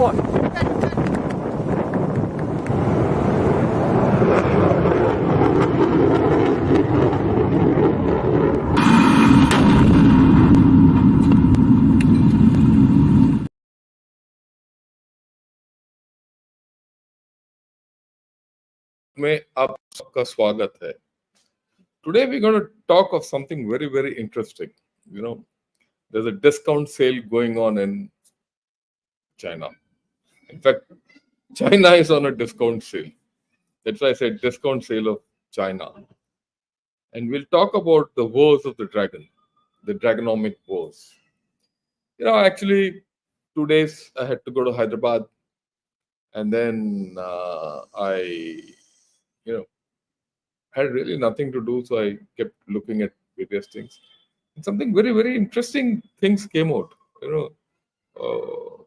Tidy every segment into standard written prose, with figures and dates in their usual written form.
phone. में आप सबका स्वागत है. Today we're going to talk of something very, very interesting. You know, there's a discount sale going on in China. In fact, China is on a discount sale. That's why I said discount sale of China. And we'll talk about the woes of the dragon, the dragonomic woes. Actually, 2 days I had to go to Hyderabad, and then I had really nothing to do, so I kept looking at various things. And something very, very interesting things came out,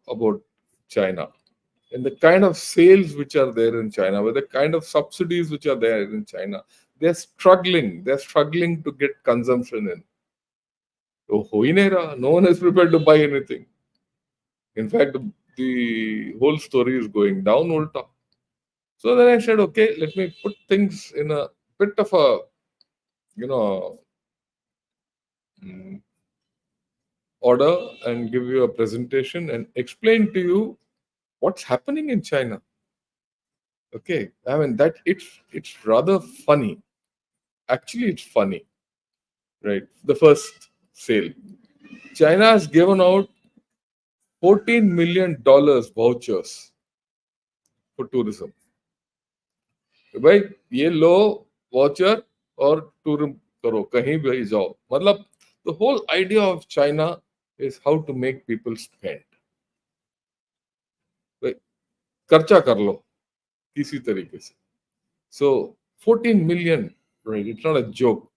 about China and the kind of sales which are there in China, with the kind of subsidies which are there in China. They're struggling. They're struggling to get consumption in. No one is prepared to buy anything. In fact, the whole story is going down ulta. So then I said, okay, let me put things in a bit of a, order and give you a presentation and explain to you what's happening in China. Okay, I mean that it's rather funny. Actually, it's funny, right? The first sale, China has given out $14 million vouchers for tourism. भाई ये लो voucher और tourism करो कहीं भी जाओ. मतलब the whole idea of China is how to make people spend. भाई खर्चा कर लो किसी तरीके से. So 14 million, right? It's not a joke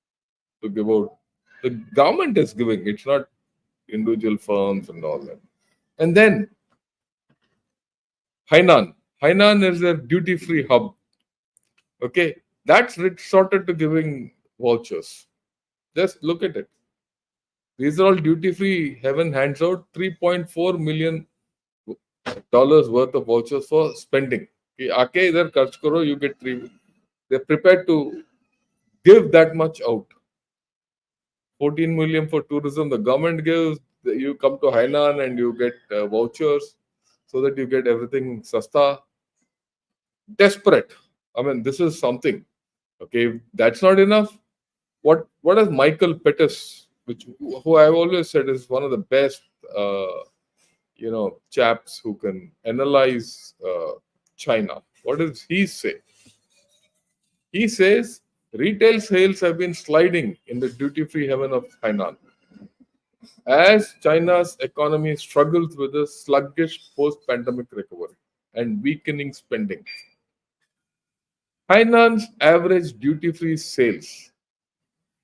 to give out. The government is giving. It's not individual firms and all that. And then Hainan. Hainan is their duty-free hub. Okay, that's resorted to giving vouchers. Just look at it. These are all duty-free. Heaven hands out $3.4 million worth of vouchers for spending. कि आके इधर खर्च करो, you get 3. They're prepared to give that much out. 14 million for tourism. The government gives. You come to Hainan and you get vouchers so that you get everything sasta. Desperate. I mean, this is something. Okay, if that's not enough. What has Michael Pettis, who I've always said is one of the best, chaps who can analyze China. What does he say? He says retail sales have been sliding in the duty-free heaven of Hainan as China's economy struggles with a sluggish post-pandemic recovery and weakening spending. Hainan's average duty-free sales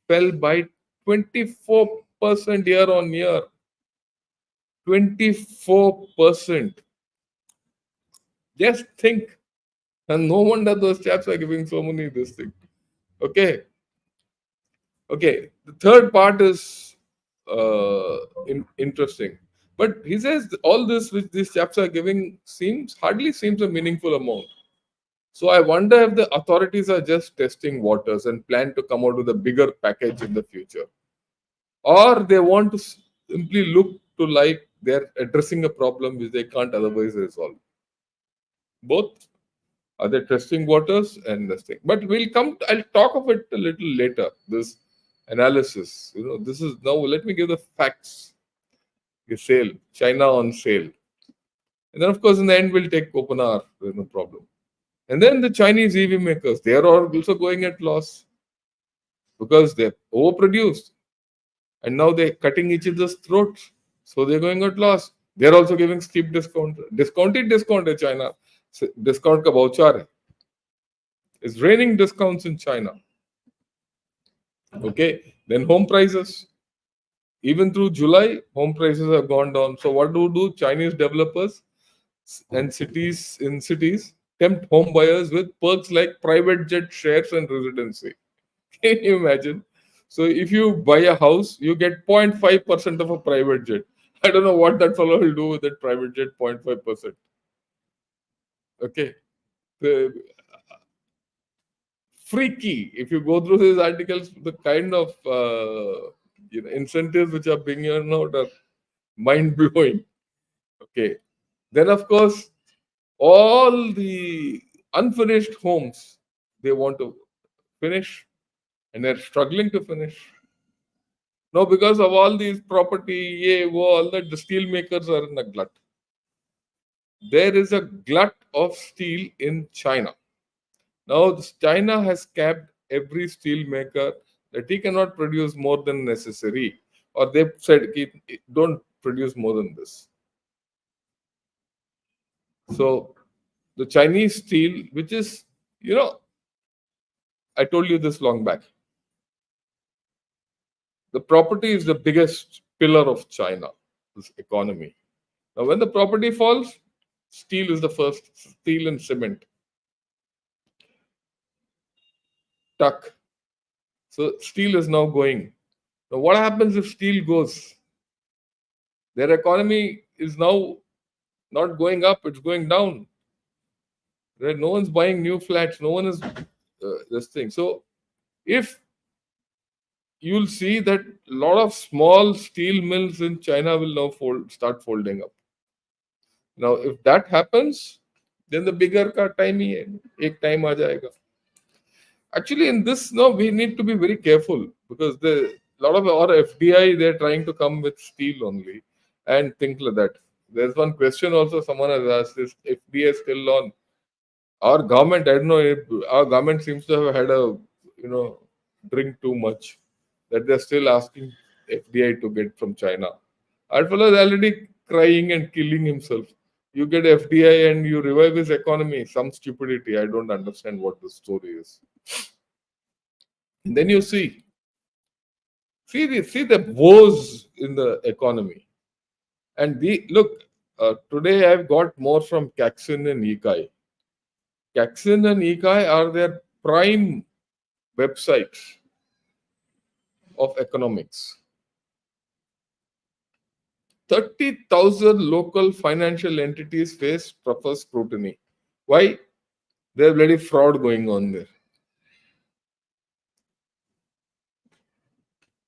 fell by 24% year on year. 24%. Just think. And no wonder those chaps are giving so many this thing. Okay. The third part is interesting. But he says all this which these chaps are giving hardly seems a meaningful amount. So I wonder if the authorities are just testing waters and plan to come out with a bigger package in the future. Or they want to simply look to like they're addressing a problem which they can't otherwise resolve. Both. Are they testing waters and this thing? But I'll talk of it a little later, this analysis. This is now, let me give the facts. The sale, China on sale. And then, of course, in the end, we'll take open hour. There's no problem. And then the Chinese EV makers, they are also going at loss because they're overproduced. And now they're cutting each other's throats. So they're going at loss. They're also giving steep discount. Discounted discount in China. Discount ka voucher hai. It's raining discounts in China. Okay. Then home prices. Even through July, home prices have gone down. So what do Chinese developers and cities tempt home buyers with perks like private jet shares and residency? Can you imagine? So if you buy a house, you get 0.5% of a private jet. I don't know what that fellow will do with that private jet 0.5%. Okay, the freaky. If you go through these articles, the kind of incentives which are being given out are mind blowing. Okay, then of course all the unfinished homes they want to finish, and they're struggling to finish. Now, because of all these property, all that, the steel makers are in a glut. There is a glut of steel in China. Now, China has capped every steel maker that he cannot produce more than necessary, or they've said, don't produce more than this. So, the Chinese steel, which is, I told you this long back, the property is the biggest pillar of China, this economy. Now, when the property falls, steel is the first, steel and cement, tuck. So, steel is now going. Now, what happens if steel goes? Their economy is now not going up, it's going down. Right? No one's buying new flats, no one is this thing. So, if you'll see that a lot of small steel mills in China will now start folding up. Now, if that happens, then the bigger ka time hi hai. Ek time aa jayega. Actually, in this, no, we need to be very careful because the lot of our FDI they're trying to come with steel only and things like that. There's one question also someone has asked: is FDI still on? Our government, I don't know, our government seems to have had a drink too much that they're still asking FDI to get from China. Our fellow is already crying and killing himself. You get FDI and you revive his economy. Some stupidity. I don't understand what the story is. And then you see the woes in the economy. And today I've got more from Caxin and Ikai. Caxin and Ikai are their prime websites of economics. 30,000 local financial entities face tougher scrutiny. Why? There's bloody fraud going on there.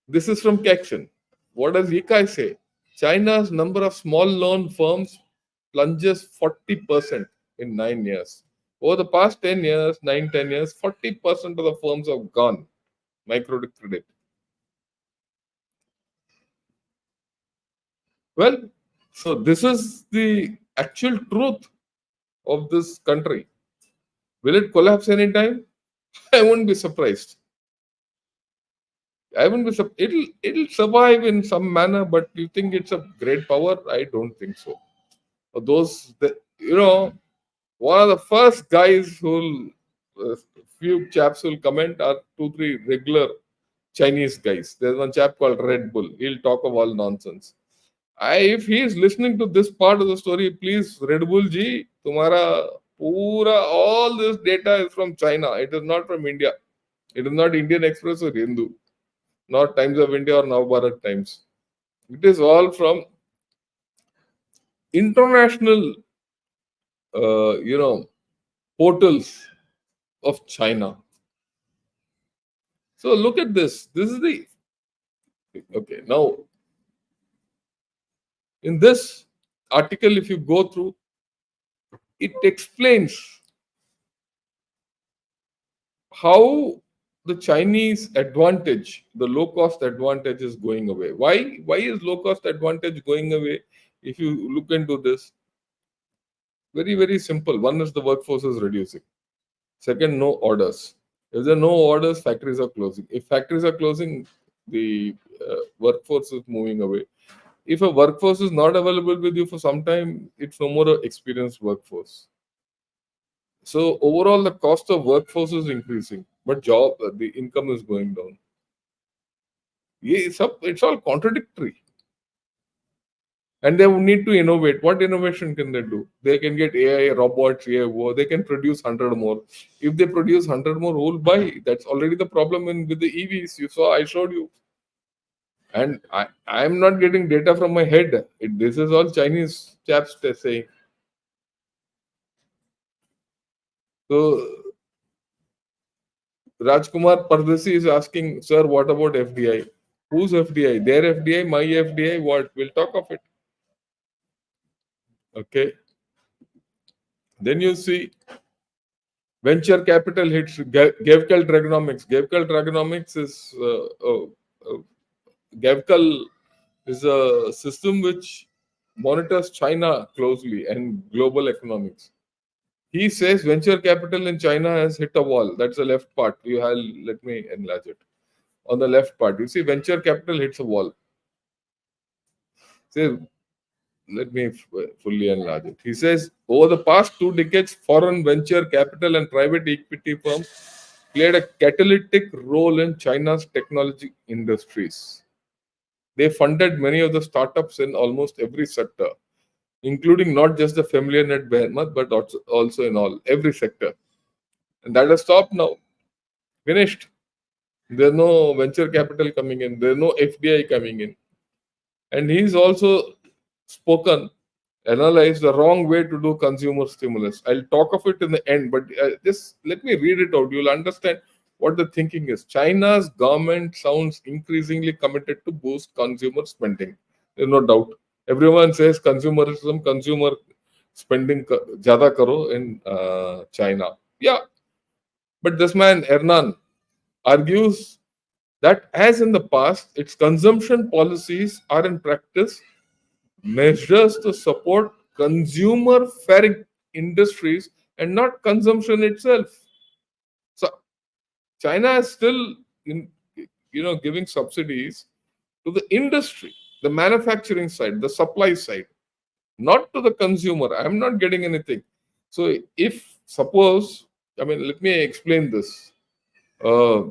This is from Caxin. What does Ikai say? China's number of small loan firms plunges 40% in 9 years. Over the past 10 years, 10 years, 40% of the firms have gone microcredit. Well, so this is the actual truth of this country. Will it collapse anytime? I won't be surprised. I won't be. It'll survive in some manner, but you think it's a great power? I don't think so. Those that one of the first guys who'll few chaps will comment are 2 3 regular Chinese guys. There's one chap called Red Bull. He'll talk of all nonsense. If he is listening to this part of the story, please, Red Bull ji, tumhara pura all this data is from China. It is not from India. It is not Indian Express or Hindu, not Times of India or Navbharat Times. It is all from international, portals of China. So look at this. This is the okay. Now, in this article, if you go through, it explains how the Chinese advantage, the low cost advantage, is going away. Why is low cost advantage going away? If you look into this, very, very simple. One is the workforce is reducing. Second, no orders. If there are no orders, factories are closing. If factories are closing, the workforce is moving away. If a workforce is not available with you for some time, it's no more an experienced workforce. So overall, the cost of workforce is increasing, but the income is going down. Yeah, it's all contradictory. And they need to innovate. What innovation can they do? They can get AI, robots, AI, they can produce 100 more. If they produce 100 more, who will buy? That's already the problem with the EVs. I showed you. And I'm not getting data from my head. This is all Chinese chaps saying. So Rajkumar Pardesi is asking, sir, what about FDI? Whose FDI? Their FDI, my FDI, what? We'll talk of it. Okay. Then you see venture capital hits Gavekal Dragonomics. Gavekal Dragonomics is Gavekal is a system which monitors China closely and global economics. He says venture capital in China has hit a wall. That's the left part. You have let me enlarge it. On the left part, you see venture capital hits a wall. Say, let me fully enlarge it. He says over the past 2 decades, foreign venture capital and private equity firms played a catalytic role in China's technology industries. They funded many of the startups in almost every sector, including not just the familiar net behemoth, but also in every sector. And that has stopped now. Finished. There's no venture capital coming in. There's no FDI coming in. And he's also spoken, analyzed the wrong way to do consumer stimulus. I'll talk of it in the end, but just let me read it out. You'll understand what the thinking is. China's government sounds increasingly committed to boost consumer spending. There's no doubt. Everyone says consumerism, consumer spending jada karo in China. Yeah, but this man Hernan argues that as in the past, its consumption policies are in practice measures to support consumer faring industries and not consumption itself. So China is still in, giving subsidies to the industry, the manufacturing side, the supply side, not to the consumer. I'm not getting anything. So if suppose, let me explain this. Uh,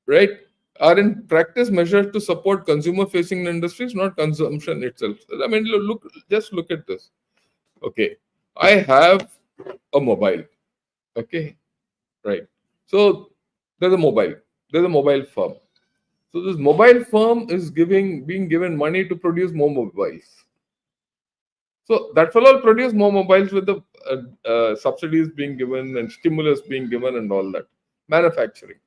right, are in practice measures to support consumer facing industries, not consumption itself. Just look at this. Okay, I have a mobile. Okay, right. So there's a mobile firm. So this mobile firm is being given money to produce more mobiles. So that fellow will produce more mobiles with the subsidies being given and stimulus being given and all that. Manufacturing.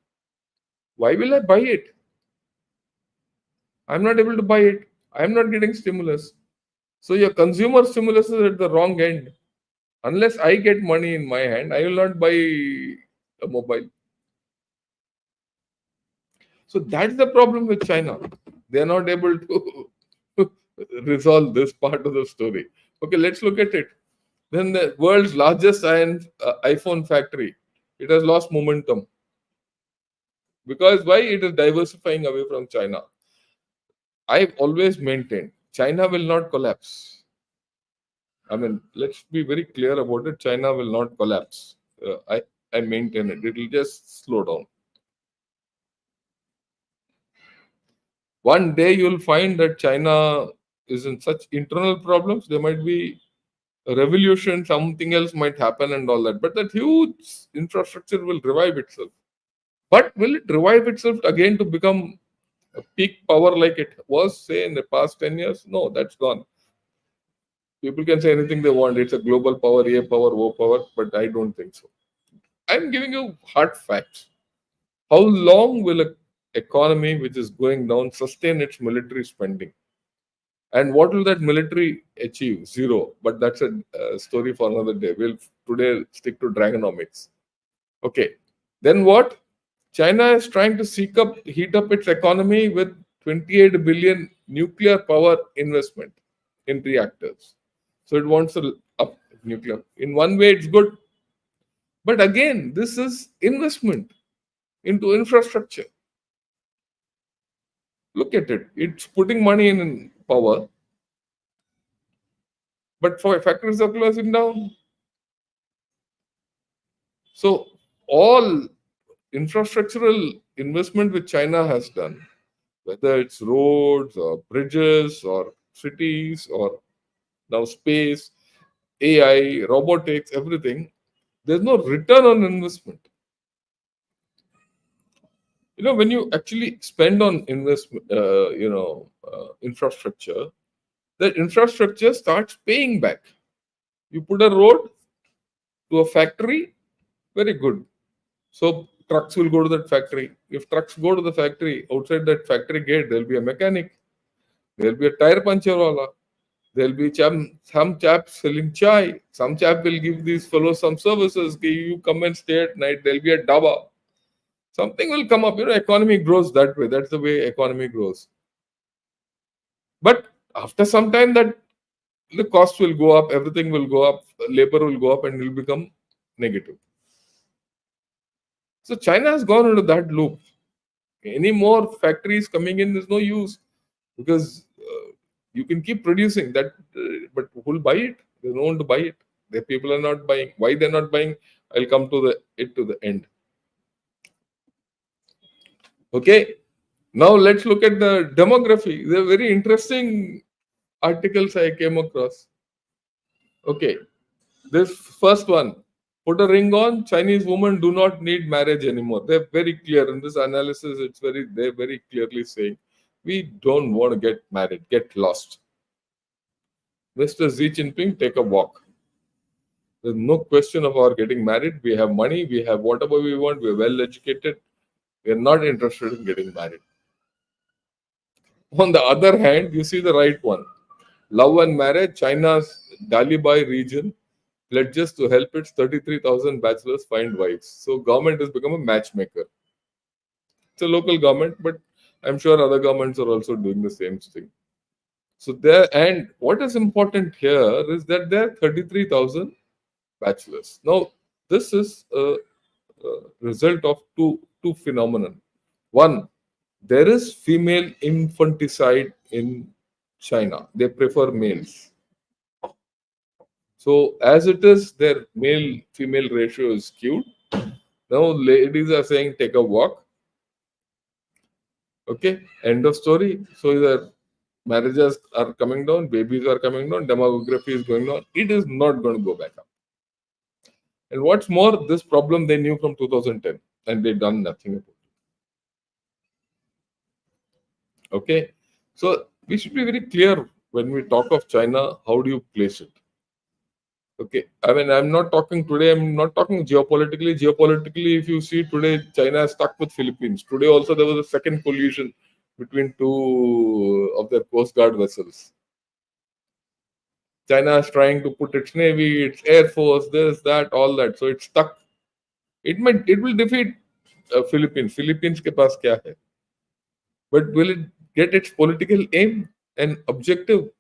Why will I buy it? I'm not able to buy it. I'm not getting stimulus. So your consumer stimulus is at the wrong end. Unless I get money in my hand, I will not buy a mobile. So that's the problem with China. They are not able to resolve this part of the story. Okay, let's look at it. Then the world's largest iPhone factory, it has lost momentum. Because why? It is diversifying away from China. I've always maintained China will not collapse. Let's be very clear about it. China will not collapse. I maintain it. It will just slow down. One day you'll find that China is in such internal problems. There might be a revolution, something else might happen, and all that. But that huge infrastructure will revive itself. But will it revive itself again to become a peak power like it was, say, in the past 10 years? No, that's gone. People can say anything they want. It's a global power, A power, O power, but I don't think so. I'm giving you hard facts. How long will an economy which is going down sustain its military spending? And what will that military achieve? Zero. But that's a story for another day. We'll today stick to Dragonomics. Okay. Then what? China is trying to heat up its economy with 28 billion nuclear power investment in reactors. So it wants to up nuclear. In one way, it's good. But again, this is investment into infrastructure. Look at it. It's putting money in power. But for factories are closing down. So all infrastructural investment which China has done, whether it's roads or bridges or cities or now space, AI, robotics, everything, there's no return on investment. When you actually spend on investment, infrastructure, that infrastructure starts paying back. You put a road, to a factory, very good. So trucks will go to that factory. If trucks go to the factory, outside that factory gate, there'll be a mechanic, there'll be a tire puncture wala, there'll be some chap selling chai, some chap will give these fellows some services. Okay, you come and stay at night, there'll be a daba. Something will come up. Economy grows that way. That's the way economy grows. But after some time, that the cost will go up, everything will go up, labor will go up, and will become negative. So China has gone into that loop. Any more factories coming in, there's no use because you can keep producing that, but who'll buy it? There's no one to buy it. The people are not buying. Why they're not buying? I'll come to the end. Okay. Now let's look at the demography. They're very interesting articles I came across. Okay. This first one. Put a ring on. Chinese women do not need marriage anymore. They're very clear in this analysis. They're very clearly saying we don't want to get married. Get lost. Mr. Xi Jinping, take a walk. There's no question of our getting married. We have money. We have whatever we want. We're well educated. We're not interested in getting married. On the other hand, you see the right one. Love and marriage. China's Dalibai region pledges to help its 33,000 bachelors find wives. So government has become a matchmaker. It's a local government, but I'm sure other governments are also doing the same thing. So there, and what is important here is that there are 33,000 bachelors. Now, this is a result of two phenomenon. One, there is female infanticide in China. They prefer males. So as it is, their male-female ratio is skewed. Now ladies are saying take a walk. Okay, end of story. So either marriages are coming down, babies are coming down, demography is going down. It is not going to go back up. And what's more, this problem they knew from 2010 and they done nothing about it. Okay, so we should be very clear when we talk of China, how do you place it? Okay, I mean, I'm not talking today, I'm not talking geopolitically. Geopolitically, if you see today, China is stuck with Philippines. Today also there was a second collision between two of their Coast Guard vessels. China is trying to put its navy, its air force, this, that, all that. So it's stuck. It will defeat Philippines. Philippines ke paas kya hai? But will it get its political aim and objective?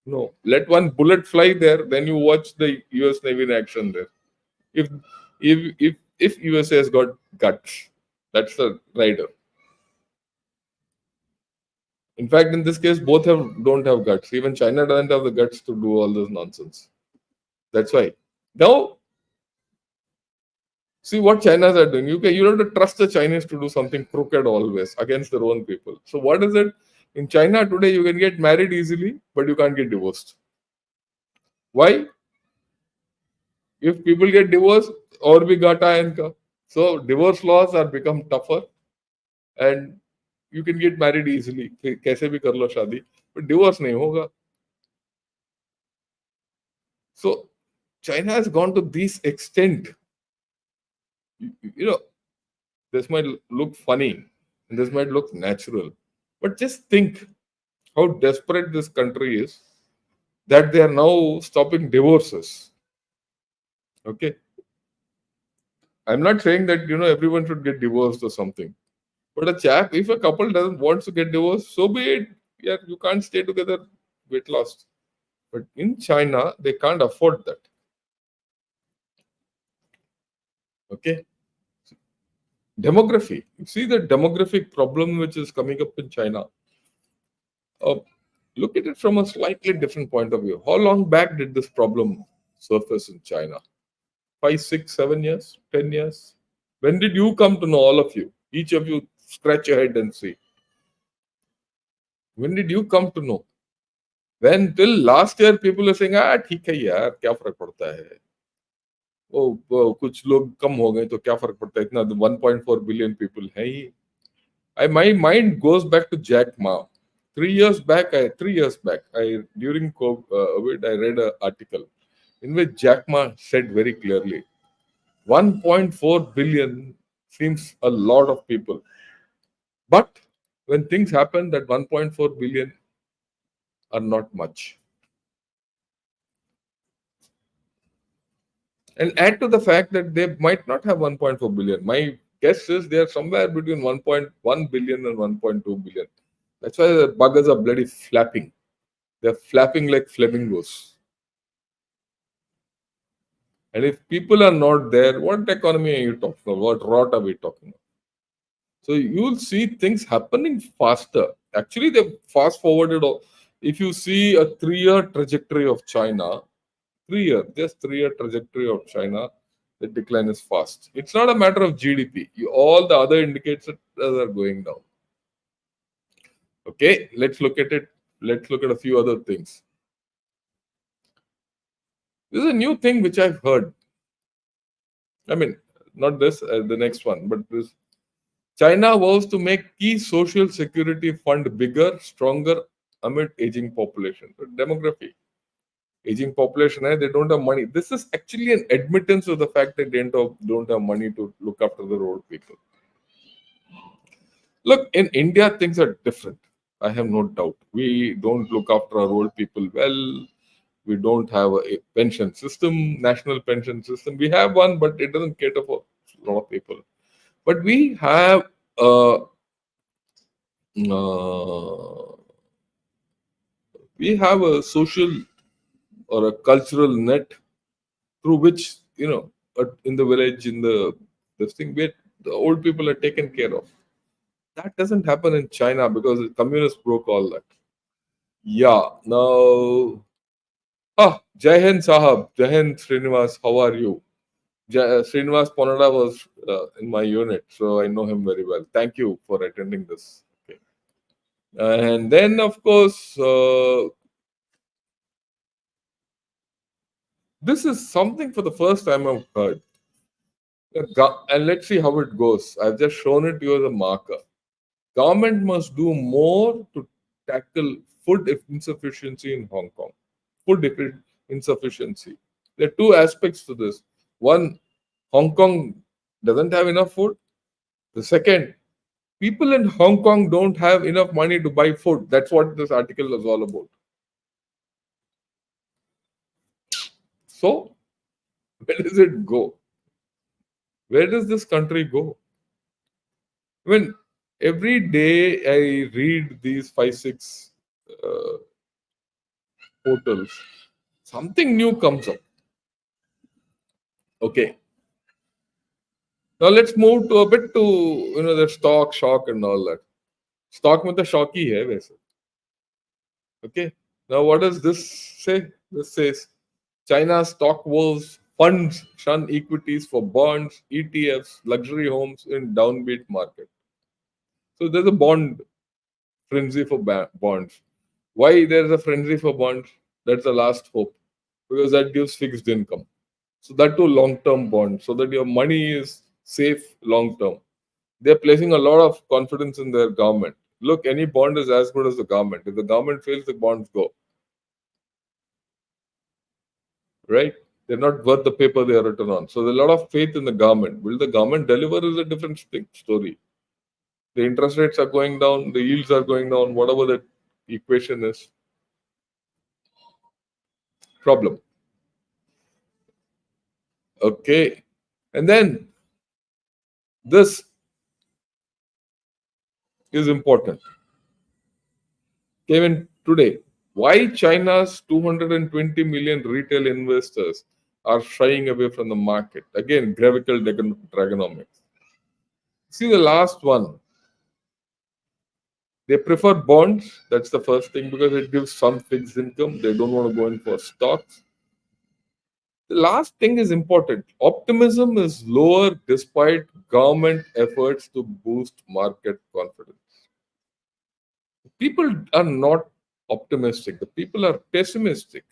No. Let one bullet fly there, then you watch the US Navy in action there. If USA has got guts, that's the rider. In fact, in this case, both don't have guts. Even China doesn't have the guts to do all this nonsense. That's why. Now, see what China's are doing. You have to trust the Chinese to do something crooked always against their own people. So what is it? In China today, you can get married easily, but you can't get divorced. Why? If people get divorced, और भी घाटा है इनका. So divorce laws are become tougher, and you can get married easily. कैसे भी कर लो शादी, but divorce नहीं होगा. So China has gone to this extent. This might look funny and this might look natural, but just think how desperate this country is that they are now stopping divorces. Okay. I'm not saying that everyone should get divorced or something. But if a couple doesn't want to get divorced, so be it. Yeah, you can't stay together, get lost. But in China, they can't afford that. Okay. Demography. You see the demographic problem which is coming up in China. Look at it from a slightly different point of view. How long back did this problem surface in China? 5, 6, 7 years, 10 years? When did you come to know, all of you? Each of you scratch your head and see. When did you come to know? When till last year people are saying, ठीक है यार, क्या फर्क पड़ता है? वो कुछ लोग कम हो गए तो क्या फर्क पड़ता है? इतना 1.4 billion people हैं ही. My mind goes back to Jack Ma. 3 years back, during COVID, I read an article. in which Jack Ma said very clearly 1.4 billion seems a lot of people. But when things happen, that 1.4 billion are not much. And add to the fact that they might not have 1.4 billion. My guess is they are somewhere between 1.1 billion and 1.2 billion. That's why the buggers are bloody flapping. They're flapping like flamingos. And if people are not there, what economy are you talking about? What rot are we talking about? So you'll see things happening faster. Actually, they fast forwarded. If you see a 3 year trajectory of China, 3 year trajectory of China, the decline is fast. It's not a matter of GDP. All the other indicators are going down. Okay, let's look at it. Let's look at a few other things. This is a new thing which I've heard. I mean, not this, the next one, but this. China vows to make key social security fund bigger, stronger amid aging population. So demography, aging population, they don't have money. This is actually an admittance of the fact that they don't have money to look after the old people. Look, in India, things are different. I have no doubt. We don't look after our old people well. We don't have a pension system, national pension system. We have one, but it doesn't cater for a lot of people. But we have uh, we have a social or a cultural net through which in the village, in the this thing where the old people are taken care of. That doesn't happen in China because the communists broke all that. Yeah. Now, Jai Hind Sahab, Jai Hind Srinivas, how are you? Srinivas Ponada was in my unit, so I know him very well. Thank you for attending this. Okay. And then, of course, this is something for the first time I've heard. And let's see how it goes. I've just shown it to you as a marker. Government must do more to tackle food insufficiency in Hong Kong. Insufficiency. There are two aspects to this. One, Hong Kong doesn't have enough food. The second, people in Hong Kong don't have enough money to buy food. That's what this article is all about. So, where does it go? Where does this country go? I mean, every day I read these 5, 6 uh, portals, something new comes up. Okay. Now let's move to a bit to the stock shock and all that. Stock में तो shock ही है वैसे. Okay. Now what does this say? This says China stock wolves funds shun equities for bonds, ETFs, luxury homes in downbeat market. So there's a bond frenzy for bonds. Why there's a frenzy for bonds? That's the last hope because that gives fixed income. So that too long-term bond, so that your money is safe long-term. They're placing a lot of confidence in their government. Look, any bond is as good as the government. If the government fails, the bonds go. Right? They're not worth the paper they are written on. So there's a lot of faith in the government. Will the government deliver is a different story. The interest rates are going down, the yields are going down, whatever the equation is. Problem. Okay. And then this is important. Came in today. Why China's 220 million retail investors are shying away from the market? Again, graphical dragonomics. See the last one. They prefer bonds. That's the first thing because it gives some fixed income. They don't want to go in for stocks. The last thing is important. Optimism is lower despite government efforts to boost market confidence. People are not optimistic. The people are pessimistic.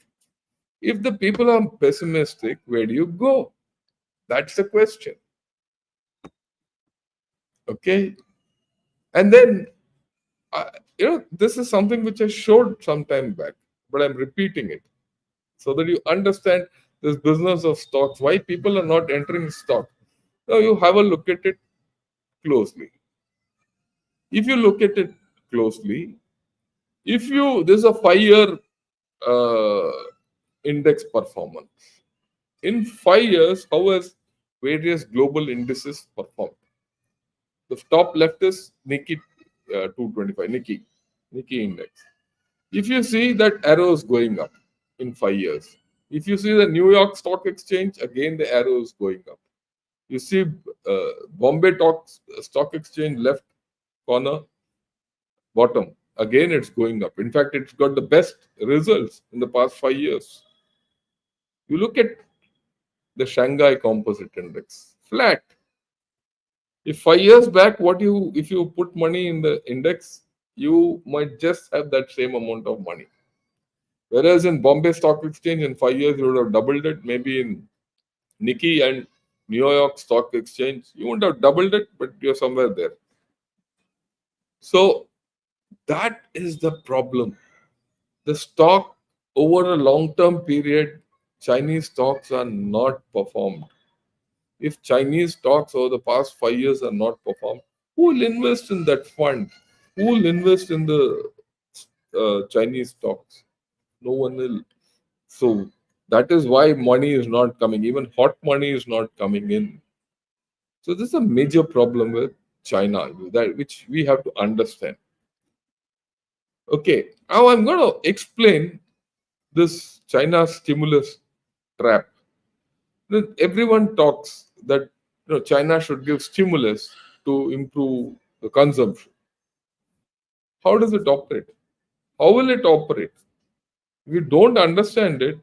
If the people are pessimistic, where do you go? That's the question. Okay. And then, this is something which I showed some time back, but I'm repeating it so that you understand This business of stocks, why people are not entering stock. Now you have a look at it closely. If you look at it closely, if you this is a 5 year uh, index performance. In 5 years, how has various global indices performed? The top left is Nikkei 225, Nikkei index. If you see that arrow is going up in 5 years, if you see the New York Stock Exchange, again the arrow is going up. You see Bombay Stock Exchange left corner, bottom, again it's going up. In fact, it's got the best results in the past 5 years. You look at the Shanghai Composite Index, flat. If 5 years back, if you put money in the index, you might just have that same amount of money. Whereas in Bombay Stock Exchange, in 5 years you would have doubled it. Maybe in Nikkei and New York Stock Exchange, you wouldn't have doubled it, but you're somewhere there. So that is the problem. The stock over a long-term period, Chinese stocks are not performed. If Chinese stocks over the past 5 years are not performed, who will invest in that fund? Who will invest in the Chinese stocks? No one will. So that is why money is not coming. Even hot money is not coming in. So this is a major problem with China, that which we have to understand. Okay, now I'm going to explain this China stimulus trap. Everyone talks that China should give stimulus to improve the consumption. How does it operate? How will it operate? If you don't understand it,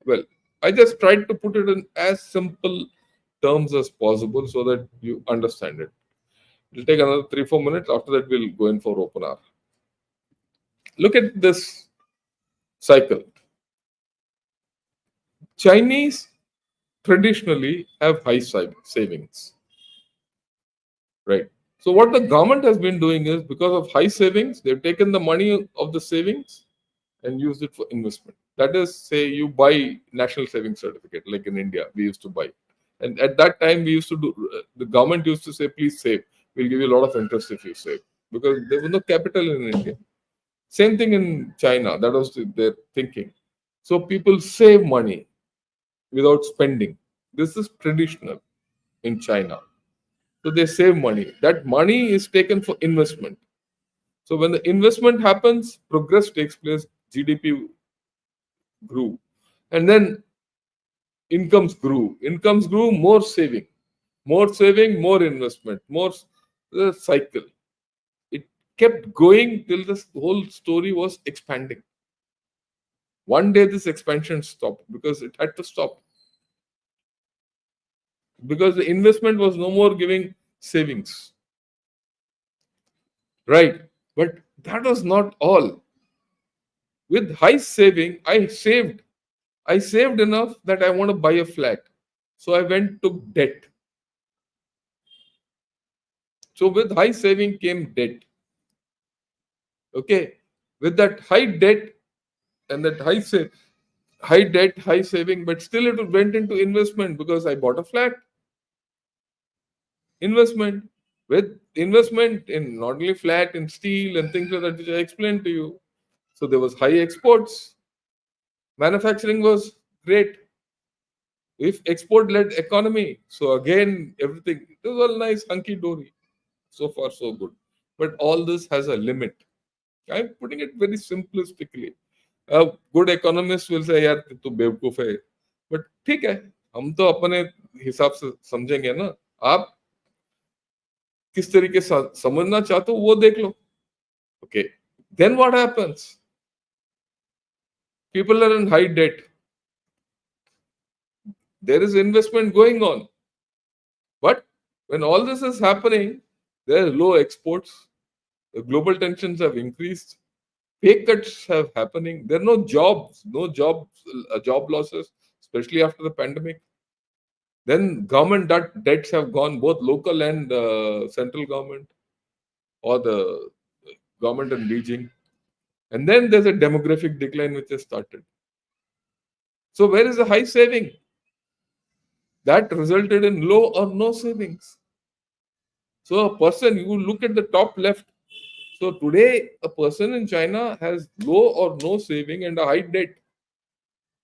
well, I just tried to put it in as simple terms as possible so that you understand it. It'll take another 3-4 minutes. After that, we'll go in for open hour. Look at this cycle. Chinese traditionally have high savings, right? So what the government has been doing is, because of high savings, they've taken the money of the savings and used it for investment. That is, say you buy national savings certificate, like in India we used to buy, and at that time we used to do. The government used to say, "Please save. We'll give you a lot of interest if you save," because there was no capital in India. Same thing in China. That was their thinking. So people save money without spending. This is traditional in China. So they save money. That money is taken for investment. So when the investment happens, progress takes place, GDP grew. And then incomes grew, more saving, more investment, more the cycle. It kept going till this whole story was expanding. One day this expansion stopped because it had to stop, because the investment was no more giving savings, right? But that was not all. With high saving, I saved enough that I want to buy a flat, so I went to debt. So with high saving came debt. Okay, with that high debt and that high debt, high saving, but still it went into investment because I bought a flat. Investment, with investment in not only flat, in steel and things like that, which I explained to you. So there was high exports. Manufacturing was great. If export led economy, so again everything it was all nice, hunky dory. So far so good. But all this has a limit. I'm putting it very simplistically. A good economist will say, यार तू बेवकूफ है, but ठीक है, हम तो अपने हिसाब से समझेंगे ना. आप किस तरीके से समझना चाहते हो वो देख लो. Okay, then what happens? People are in high debt. There is investment going on, but when all this is happening, there are low exports. The global tensions have increased. Pay cuts have happening. There are no job losses, especially after the pandemic. Then government debts have gone, both local and central government, or the government in Beijing. And then there's a demographic decline which has started. So where is the high saving? That resulted in low or no savings. So a person, you look at the top left. So today, a person in China has low or no saving and a high debt.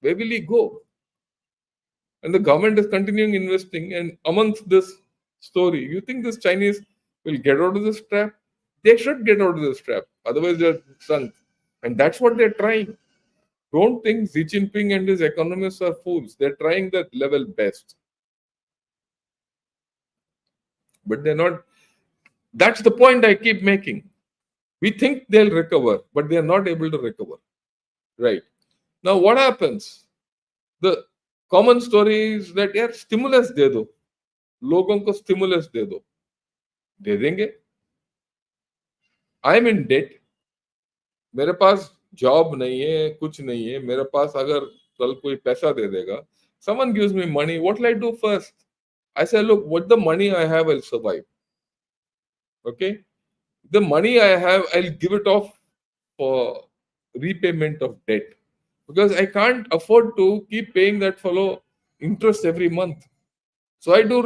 Where will he go? And the government is continuing investing. And amongst this story, you think this Chinese will get out of this trap? They should get out of this trap. Otherwise, they're sunk. And that's what they're trying. Don't think Xi Jinping and his economists are fools. They're trying their level best. But they're not. That's the point I keep making. We think they'll recover, but they're not able to recover. Right. Now, what happens? The common story is that यार stimulus दे दो, लोगों को stimulus दे दो, दे देंगे. I am in date, मेरे पास job नहीं है, कुछ नहीं है, मेरे पास अगर कल कोई पैसा दे देगा, someone gives me money, what will I do first? I say, look, what the money I have, I'll survive. Okay, the money I have, I'll give it off for repayment of debt because I can't afford to keep paying that fellow interest every month. So I do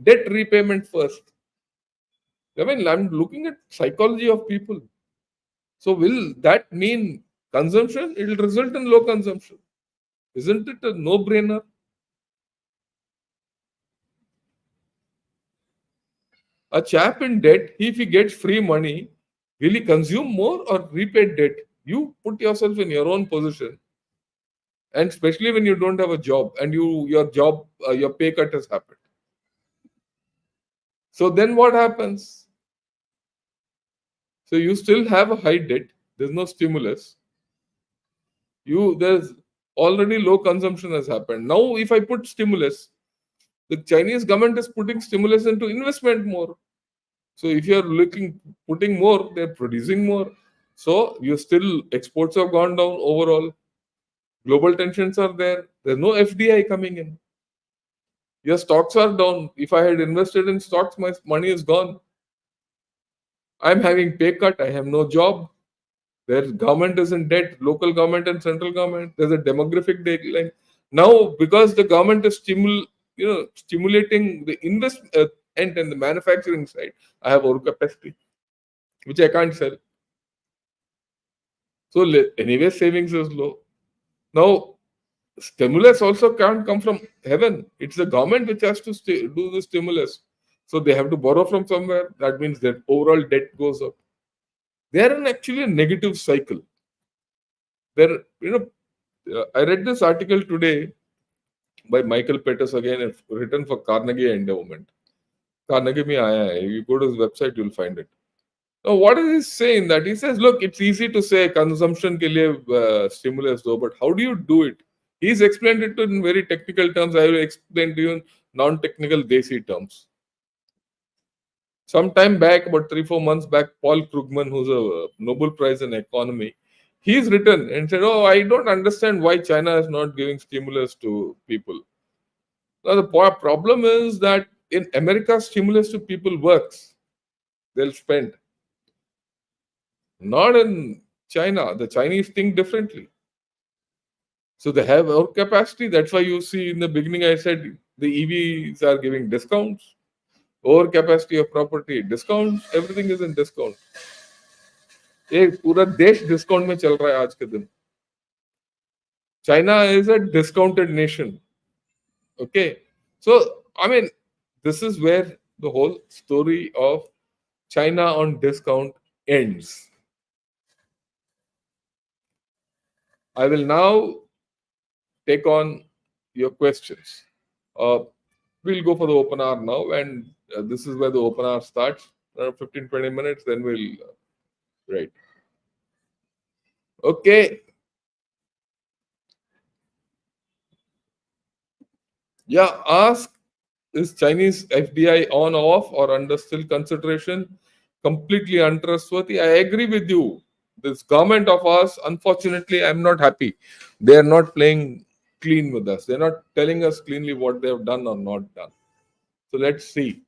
debt repayment first. I mean, I'm looking at psychology of people. So will that mean consumption? It will result in low consumption. Isn't it a no-brainer? A chap in debt, if he gets free money, will he consume more or repay debt? You put yourself in your own position, and especially when you don't have a job and your pay cut has happened. So then what happens? So you still have a high debt. There's no stimulus. There's already low consumption has happened. Now, if I put stimulus, the Chinese government is putting stimulus into investment more. So if you're putting more, they're producing more. So exports have gone down overall. Global tensions are there. There's no FDI coming in. Your stocks are down. If I had invested in stocks, my money is gone. I'm having pay cut. I have no job. Their government is in debt, local government and central government. There's a demographic decline. Now, because the government is stimulating the investment and the manufacturing side, I have overcapacity, which I can't sell. So anyway, savings is low. Now, stimulus also can't come from heaven. It's the government which has to do the stimulus. So they have to borrow from somewhere. That means that overall debt goes up. They are in actually a negative cycle. I read this article today by Michael Peters again, written for Carnegie Endowment. Carnegie में आया है. You go to his website, you'll find it. Now, what is he saying? That he says, look, it's easy to say consumption के लिए stimulus दो, but how do you do it? He's explained it in very technical terms. I will explain to you in non-technical desi terms. Some time back, about 3-4 months back, Paul Krugman, who's a Nobel Prize in economy, he's written and said, oh, I don't understand why China is not giving stimulus to people. Now, the problem is that in America, stimulus to people works. They'll spend. Not in China. The Chinese think differently. So they have our capacity. That's why you see in the beginning I said the EVs are giving discounts. Over capacity of property, discounts, everything is in discount. एक पूरा देश discount में चल रहा है आज के दिन. China is a discounted nation. Okay, so I mean, this is where the whole story of China on discount ends. I will now take on your questions. We'll go for the open hour now, and this is where the open hour starts. 15-20 minutes, then we'll right. Okay. Yeah, ask, is Chinese FDI on, off, or under still consideration? Completely untrustworthy. I agree with you. This government of ours, unfortunately, I'm not happy. They are not playing clean with us. They're not telling us cleanly what they have done or not done. So let's see.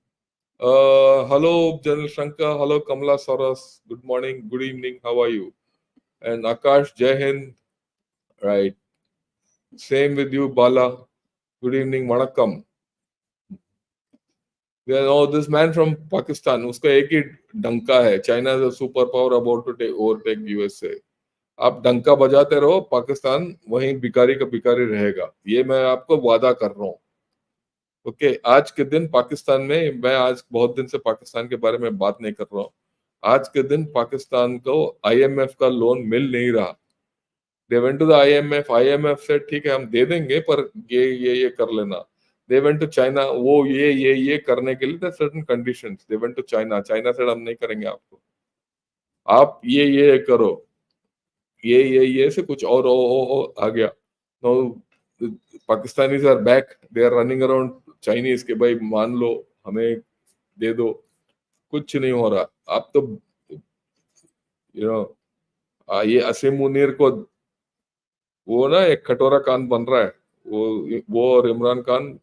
Hello, General Shankar. Hello, Kamala Soros. Good morning. Good evening. How are you? And Akash, Jai Hind. Right. Same with you, Bala. Good evening, Vanakkam. You know, this man from Pakistan, उसका एक ही डंका है. China is a superpower about to overtake USA. आप डंका बजाते रहो, पाकिस्तान वहीं भिखारी का भिखारी रहेगा. ये मैं आपको वादा कर रहा हूँ. ओके, आज के दिन पाकिस्तान में, मैं आज बहुत दिन से पाकिस्तान के बारे में बात नहीं कर रहा हूँ. आज के दिन पाकिस्तान को आईएमएफ का लोन मिल नहीं रहा. They went to the IMF. IMF से ठीक है हम दे देंगे, पर ये कर लेना. They went to China. वो ये करने के लिए certain conditions. They went to China. China से हम नहीं करेंगे आपको, आप ये करो. ये से कुछ और आ गया. No, Pakistanis are back. They are running around Chinese के भाई मान लो, हमें दे दो. कुछ नहीं हो रहा. आप तो यू नो ये असीम मुनीर को, वो ना एक कटोरा कान बन रहा है. वो और Imran Khan,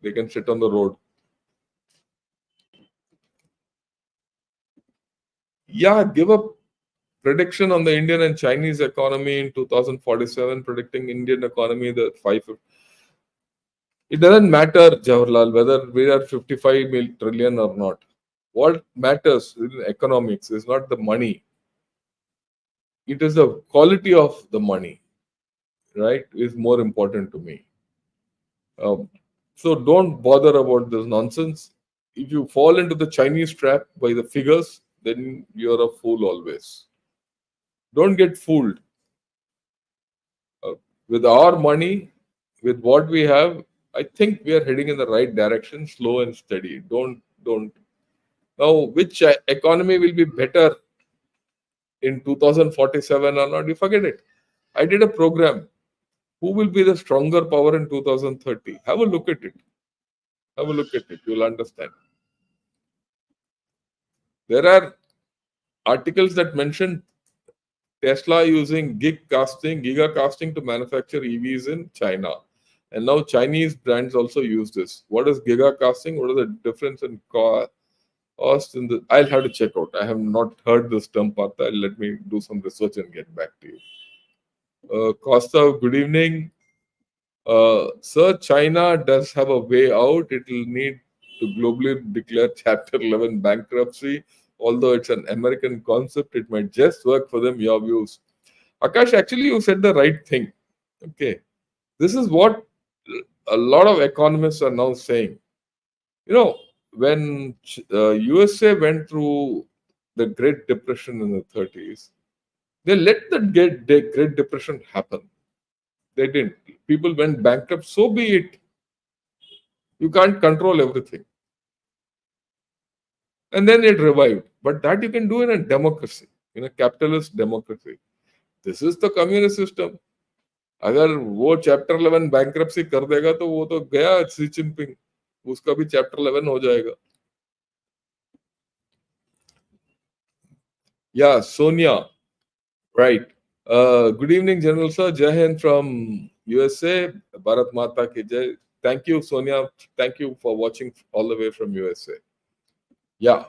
they can sit on the road. Yeah, give a prediction on the Indian and Chinese economy in 2047, predicting Indian economy the 5. It doesn't matter, Jawaharlal, whether we are 55 trillion or not. What matters in economics is not the money. It is the quality of the money, right? Is more important to me. Um, so don't bother about this nonsense. If you fall into the Chinese trap by the figures, then you're a fool always. Don't get fooled. Uh, with our money, with what we have, I think we are heading in the right direction, slow and steady. Don't. Now, which economy will be better in 2047 or not? You forget it. I did a program. Who will be the stronger power in 2030? Have a look at it. Have a look at it. You'll understand. There are articles that mention Tesla using giga casting to manufacture EVs in China. And now Chinese brands also use this. What is giga casting? What is the difference in cost in the? I'll have to check out. I have not heard this term, Partha. Let me do some research and get back to you. Costa, good evening. Sir, China does have a way out. It will need to globally declare Chapter 11 bankruptcy. Although it's an American concept, it might just work for them. Your views. Akash, actually, you said the right thing. Okay. This is what a lot of economists are now saying. You know, when USA went through the Great Depression in the 30s, they let the Great Depression happen. They didn't. People went bankrupt, so be it. You can't control everything. And then it revived. But that you can do in a democracy, in a capitalist democracy. This is the communist system. अगर वो chapter 11 bankruptcy कर देगा तो वो तो गया सी Jinping, उसका भी चैप्टर 11 हो जाएगा. या Sonia, right. Good evening general sir, जय हिंद फ्रॉम यूएसए. भारत माता की जय. Thank you, Sonia. Thank you for watching all the way from USA. Yeah.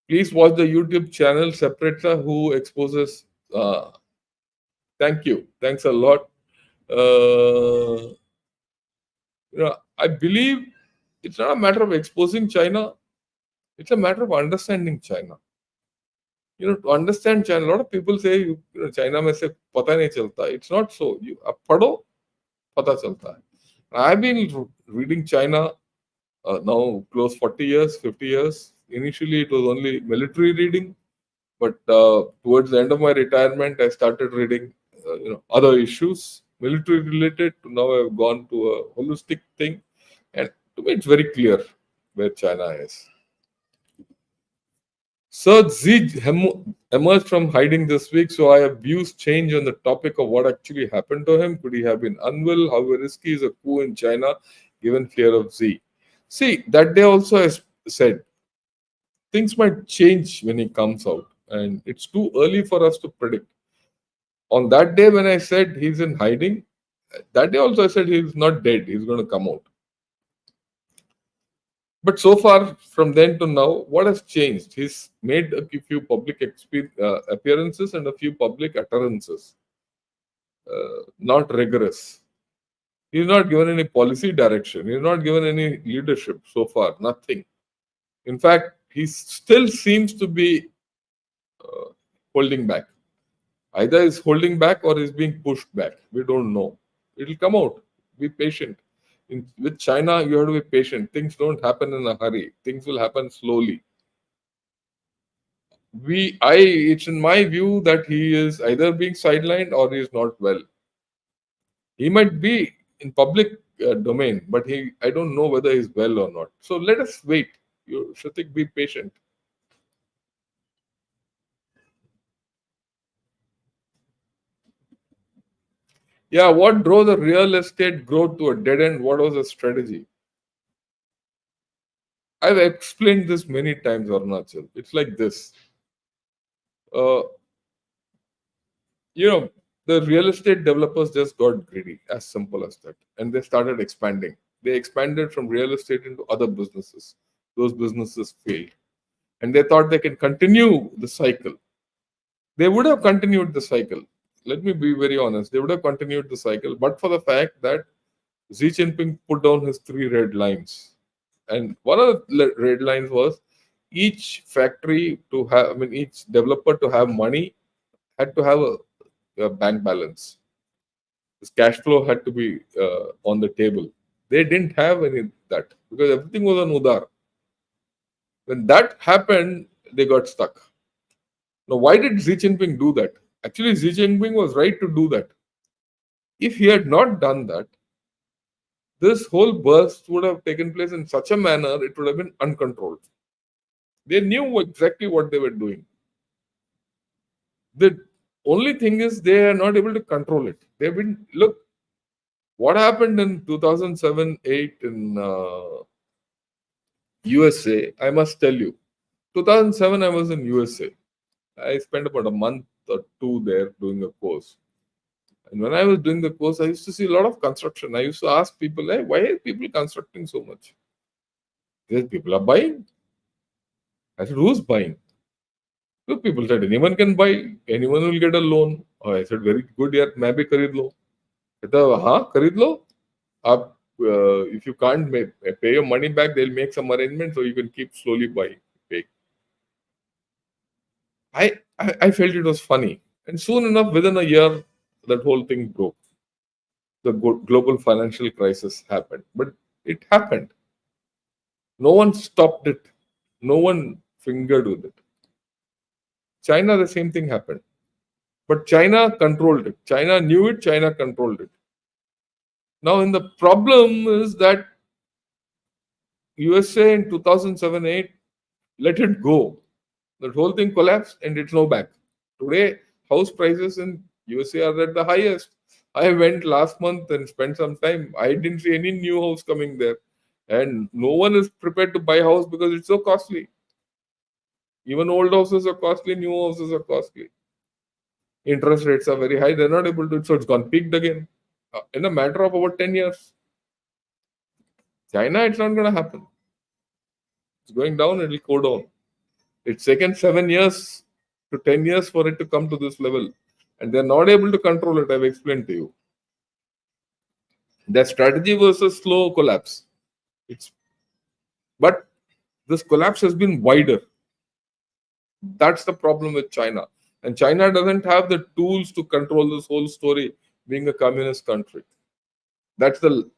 Please watch the YouTube channel Separator who exposes. Thank you. Thanks a lot. I believe it's not a matter of exposing China. It's a matter of understanding China. To understand China, a lot of people say China में से पता नहीं चलता. It's not so. आप पढ़ो, पता चलता है. I've been reading China now close 40 years, 50 years. Initially, it was only military reading, but towards the end of my retirement, I started reading, other issues military related. Now I've gone to a holistic thing, and to me, it's very clear where China is. Sir Xi emerged from hiding this week, so I have views change on the topic of what actually happened to him. Could he have been unwell? How risky is a coup in China, given fear of Xi? See, that day also I said things might change when he comes out, and it's too early for us to predict. On that day, when I said he's in hiding, that day also I said he's not dead, he's going to come out. But so far, from then to now, what has changed? He's made a few public appearances and a few public utterances. Not rigorous. He's not given any policy direction. He's not given any leadership so far. Nothing. In fact, he still seems to be holding back. Either he's holding back or he's being pushed back. We don't know. It'll come out. Be patient. With China, you have to be patient. Things don't happen in a hurry. Things will happen slowly. It's in my view that he is either being sidelined or he is not well. He might be in public domain, but I don't know whether he's well or not. So let us wait. You should think, be patient. Yeah, what drove the real estate growth to a dead end? What was the strategy? I've explained this many times, Arunachal. It's like this. Uh, you know, the real estate developers just got greedy, as simple as that. And they started expanding. They expanded from real estate into other businesses. Those businesses failed. And they thought they can continue the cycle. They would have continued the cycle. Let me be very honest. They would have continued the cycle, but for the fact that Xi Jinping put down his three red lines. And one of the red lines was each factory to have, I mean, each developer to have money had to have a bank balance. This cash flow had to be on the table. They didn't have any of that because everything was on Udar. When that happened, they got stuck. Now, why did Xi Jinping do that? Actually, Xi Jinping was right to do that. If he had not done that, this whole burst would have taken place in such a manner it would have been uncontrolled. They knew exactly what they were doing. The only thing is they are not able to control it. They've been look what happened in 2007-8 in USA. I must tell you, 2007 I was in USA. I spent about a month or two there doing a course. And when I was doing the course, I used to see a lot of construction. I used to ask people, hey, why are people constructing so much? They said, people are buying. I said, who's buying? So people said, anyone can buy. Anyone will get a loan. Oh, I said, very good, yaar, मैं भी खरीद लो. कहता, हाँ, खरीद लो. आप, if you can't pay your money back, they'll make some arrangement so you can keep slowly buying. Pay. I felt it was funny. And soon enough, within a year, that whole thing broke. The global financial crisis happened. But it happened. No one stopped it. No one fingered with it. China, the same thing happened. But China controlled it. China knew it, China controlled it. Now, in the problem is that USA in 2007-8 let it go. That whole thing collapsed and it's no back. Today, house prices in USA are at the highest. I went last month and spent some time. I didn't see any new house coming there. And no one is prepared to buy a house because it's so costly. Even old houses are costly, new houses are costly. Interest rates are very high. They're not able to, so it's gone peaked again in a matter of about 10 years. China, it's not going to happen. It's going down, it will go down. It's taken 7 years to 10 years for it to come to this level. And they're not able to control it. I've explained to you. Their strategy was a slow collapse. But this collapse has been wider. That's the problem with China. And China doesn't have the tools to control this whole story being a communist country. That's the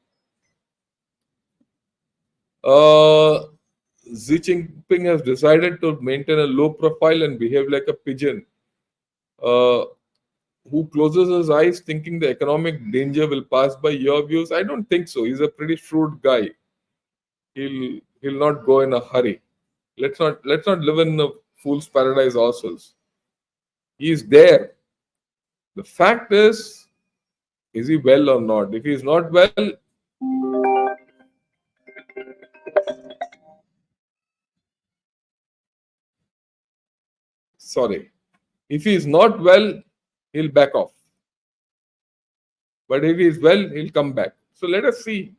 Xi Jinping has decided to maintain a low profile and behave like a pigeon uh, who closes his eyes thinking the economic danger will pass by. Your views? I don't think so. He's a pretty shrewd guy. He'll not go in a hurry. Let's not live in a fool's paradise ourselves. He's there. The fact is he well or not? If he's not well, sorry. If he's not well, he'll back off. But if he's well, he'll come back. So let us see.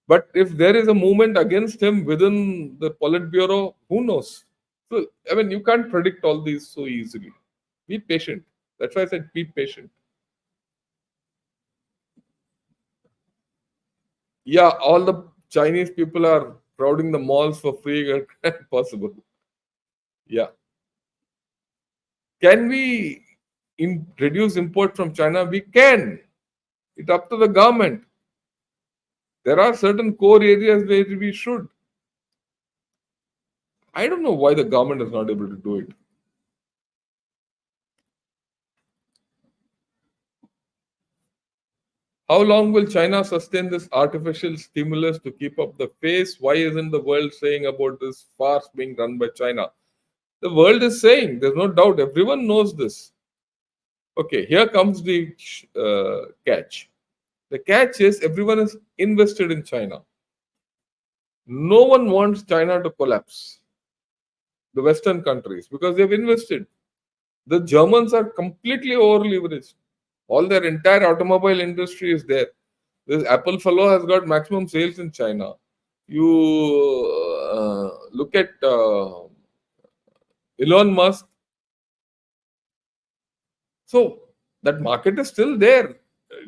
But if there is a movement against him within the Politburo, who knows? So, I mean, you can't predict all these so easily. Be patient. That's why I said be patient. Yeah, all the Chinese people are crowding the malls for free as possible. Yeah. Can we reduce import from China? We can. It's up to the government. There are certain core areas where we should. I don't know why the government is not able to do it. How long will China sustain this artificial stimulus to keep up the pace? Why isn't the world saying about this farce being run by China? The world is saying, there's no doubt, everyone knows this. Okay, here comes the catch. The catch is everyone is invested in China. No one wants China to collapse, the Western countries, because they've invested. The Germans are completely over leveraged. All their entire automobile industry is there. This Apple fellow has got maximum sales in China. You look at Elon Musk. So that market is still there.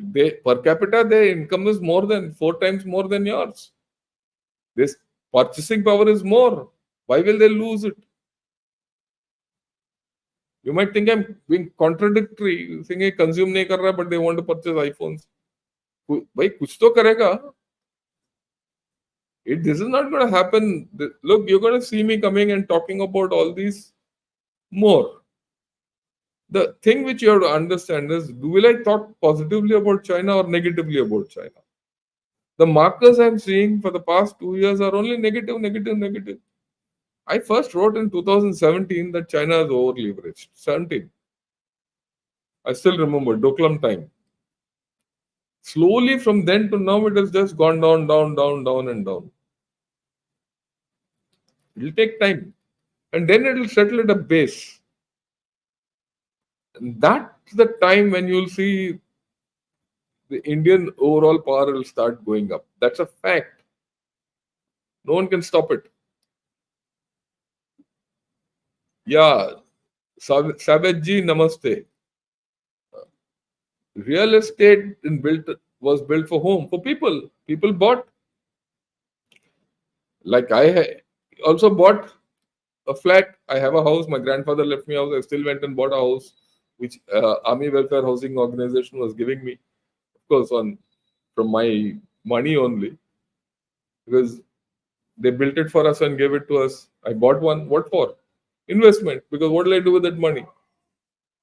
They per capita, their income is more than four times more than yours. This purchasing power is more. Why will they lose it? You might think I'm being contradictory, saying consume नहीं कर रहा, but they want to purchase iPhones. भाई कुछ तो करेगा. This is not going to happen. Look, you're going to see me coming and talking about all these more. The thing which you have to understand is, will I talk positively about China or negatively about China? The markers I'm seeing for the past 2 years are only negative, negative, negative. I first wrote in 2017 that China is over leveraged. 17. I still remember Doklam time. Slowly from then to now, it has just gone down, down, down, down, and down. It will take time. And then it will settle at a base. And that's the time when you'll see the Indian overall power will start going up. That's a fact. No one can stop it. Yeah, Savage Namaste. Real estate was built for whom? For people. People bought. Like also bought a flat. I have a house. My grandfather left me a house. I still went and bought a house, which Army Welfare Housing Organization was giving me, of course, on from my money only, because they built it for us and gave it to us. I bought one. What for? Investment. Because what will I do with that money?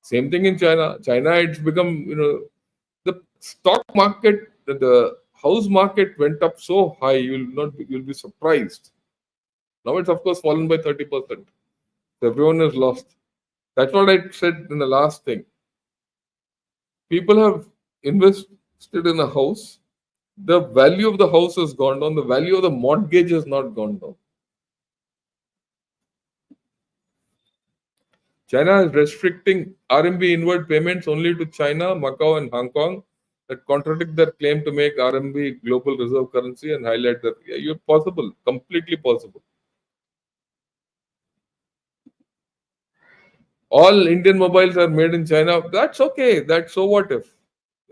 Same thing in China. China, it's become, the stock market, the house market went up so high, you'll be surprised. Now it's of course fallen by 30%. So everyone is lost. That's what I said in the last thing. People have invested in a house. The value of the house has gone down. The value of the mortgage has not gone down. China is restricting RMB inward payments only to China, Macau, and Hong Kong that contradict their claim to make RMB global reserve currency and highlight that you're possible, completely possible. All Indian mobiles are made in China. That's okay. That's so what if.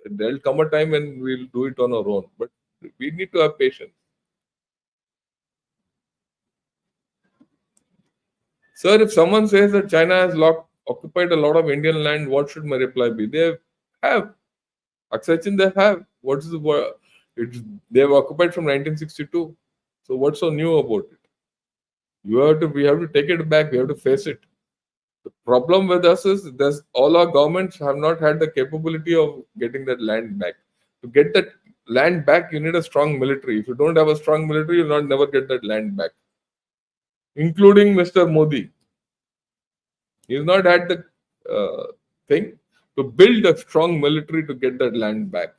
There'll come a time when we'll do it on our own. But we need to have patience. Sir, if someone says that China has occupied a lot of Indian land, what should my reply be? They have. Aksachin, they have. What is the word? They have occupied from 1962. So what's so new about it? We have to take it back. We have to face it. The problem with us is there's all our governments have not had the capability of getting that land back. To get that land back, you need a strong military. If you don't have a strong military, you'll not never get that land back. Including Mr. Modi. He's not had the thing to build a strong military to get that land back.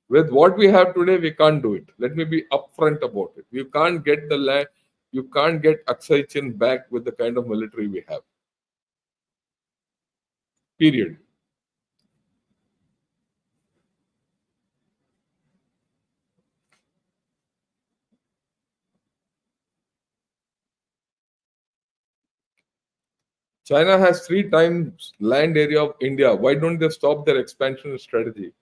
With what we have today, we can't do it. Let me be upfront about it. You can't get the land, you can't get Aksai Chin back with the kind of military we have. Period. China has 3 times land area of India. Why don't they stop their expansion strategy?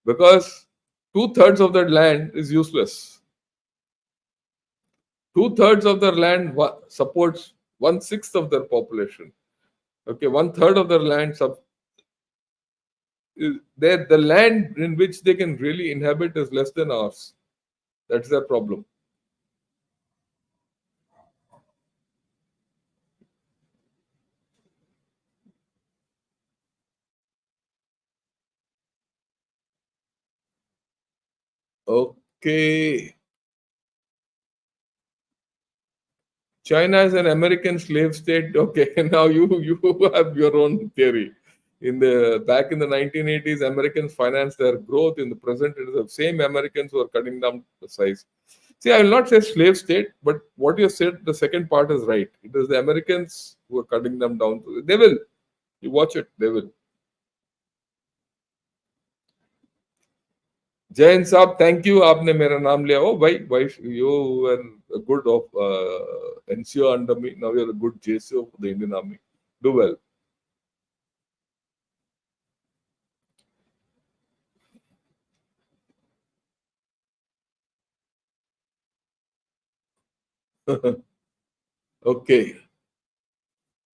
Because Two-thirds of that land is useless. Two-thirds of their land supports one-sixth of their population. Okay, one-third of their land the land in which they can really inhabit is less than ours. That's their problem. Okay. China is an American slave state. Okay, now you have your own theory. In the back in the 1980s, Americans financed their growth. In the present, it is the same Americans who are cutting down the size. See, I will not say slave state, but what you said, the second part is right. It is the Americans who are cutting them down. They will. You watch it. They will. Jain साहब thank you आपने मेरा नाम लिया हो भाई भाई you were good of NCO under me now you are a good JCO of the Indian army do well okay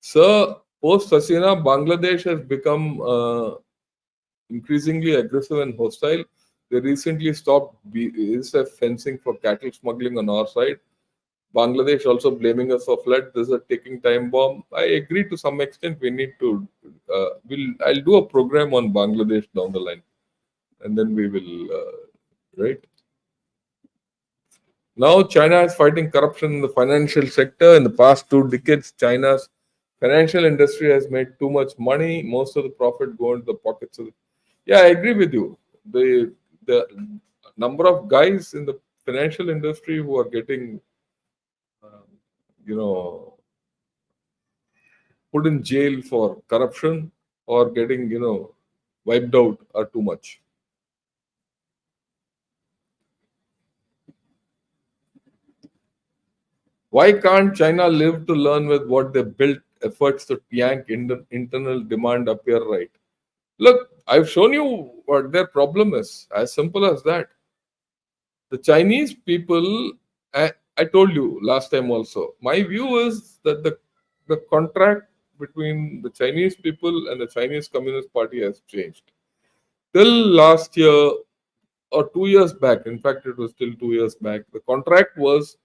so post Hasina Bangladesh has become increasingly aggressive and hostile. They recently stopped BSF fencing for cattle smuggling on our side. Bangladesh also blaming us for flood. This is a ticking time bomb. I agree to some extent. We need to. I'll do a program on Bangladesh down the line, and then we will. Right now, China is fighting corruption in the financial sector. In the past 2 decades, China's financial industry has made too much money. Most of the profit go into the pockets of. Yeah, I agree with you. The number of guys in the financial industry who are getting, um, you know, put in jail for corruption or getting, wiped out are too much. Why can't China live to learn with what they built efforts to yank internal demand appear right? Look, I've shown you what their problem is. As simple as that. The Chinese people, I told you last time also, my view is that the contract between the Chinese people and the Chinese Communist Party has changed. Till last year or 2 years back, in fact, it was still 2 years back, the contract was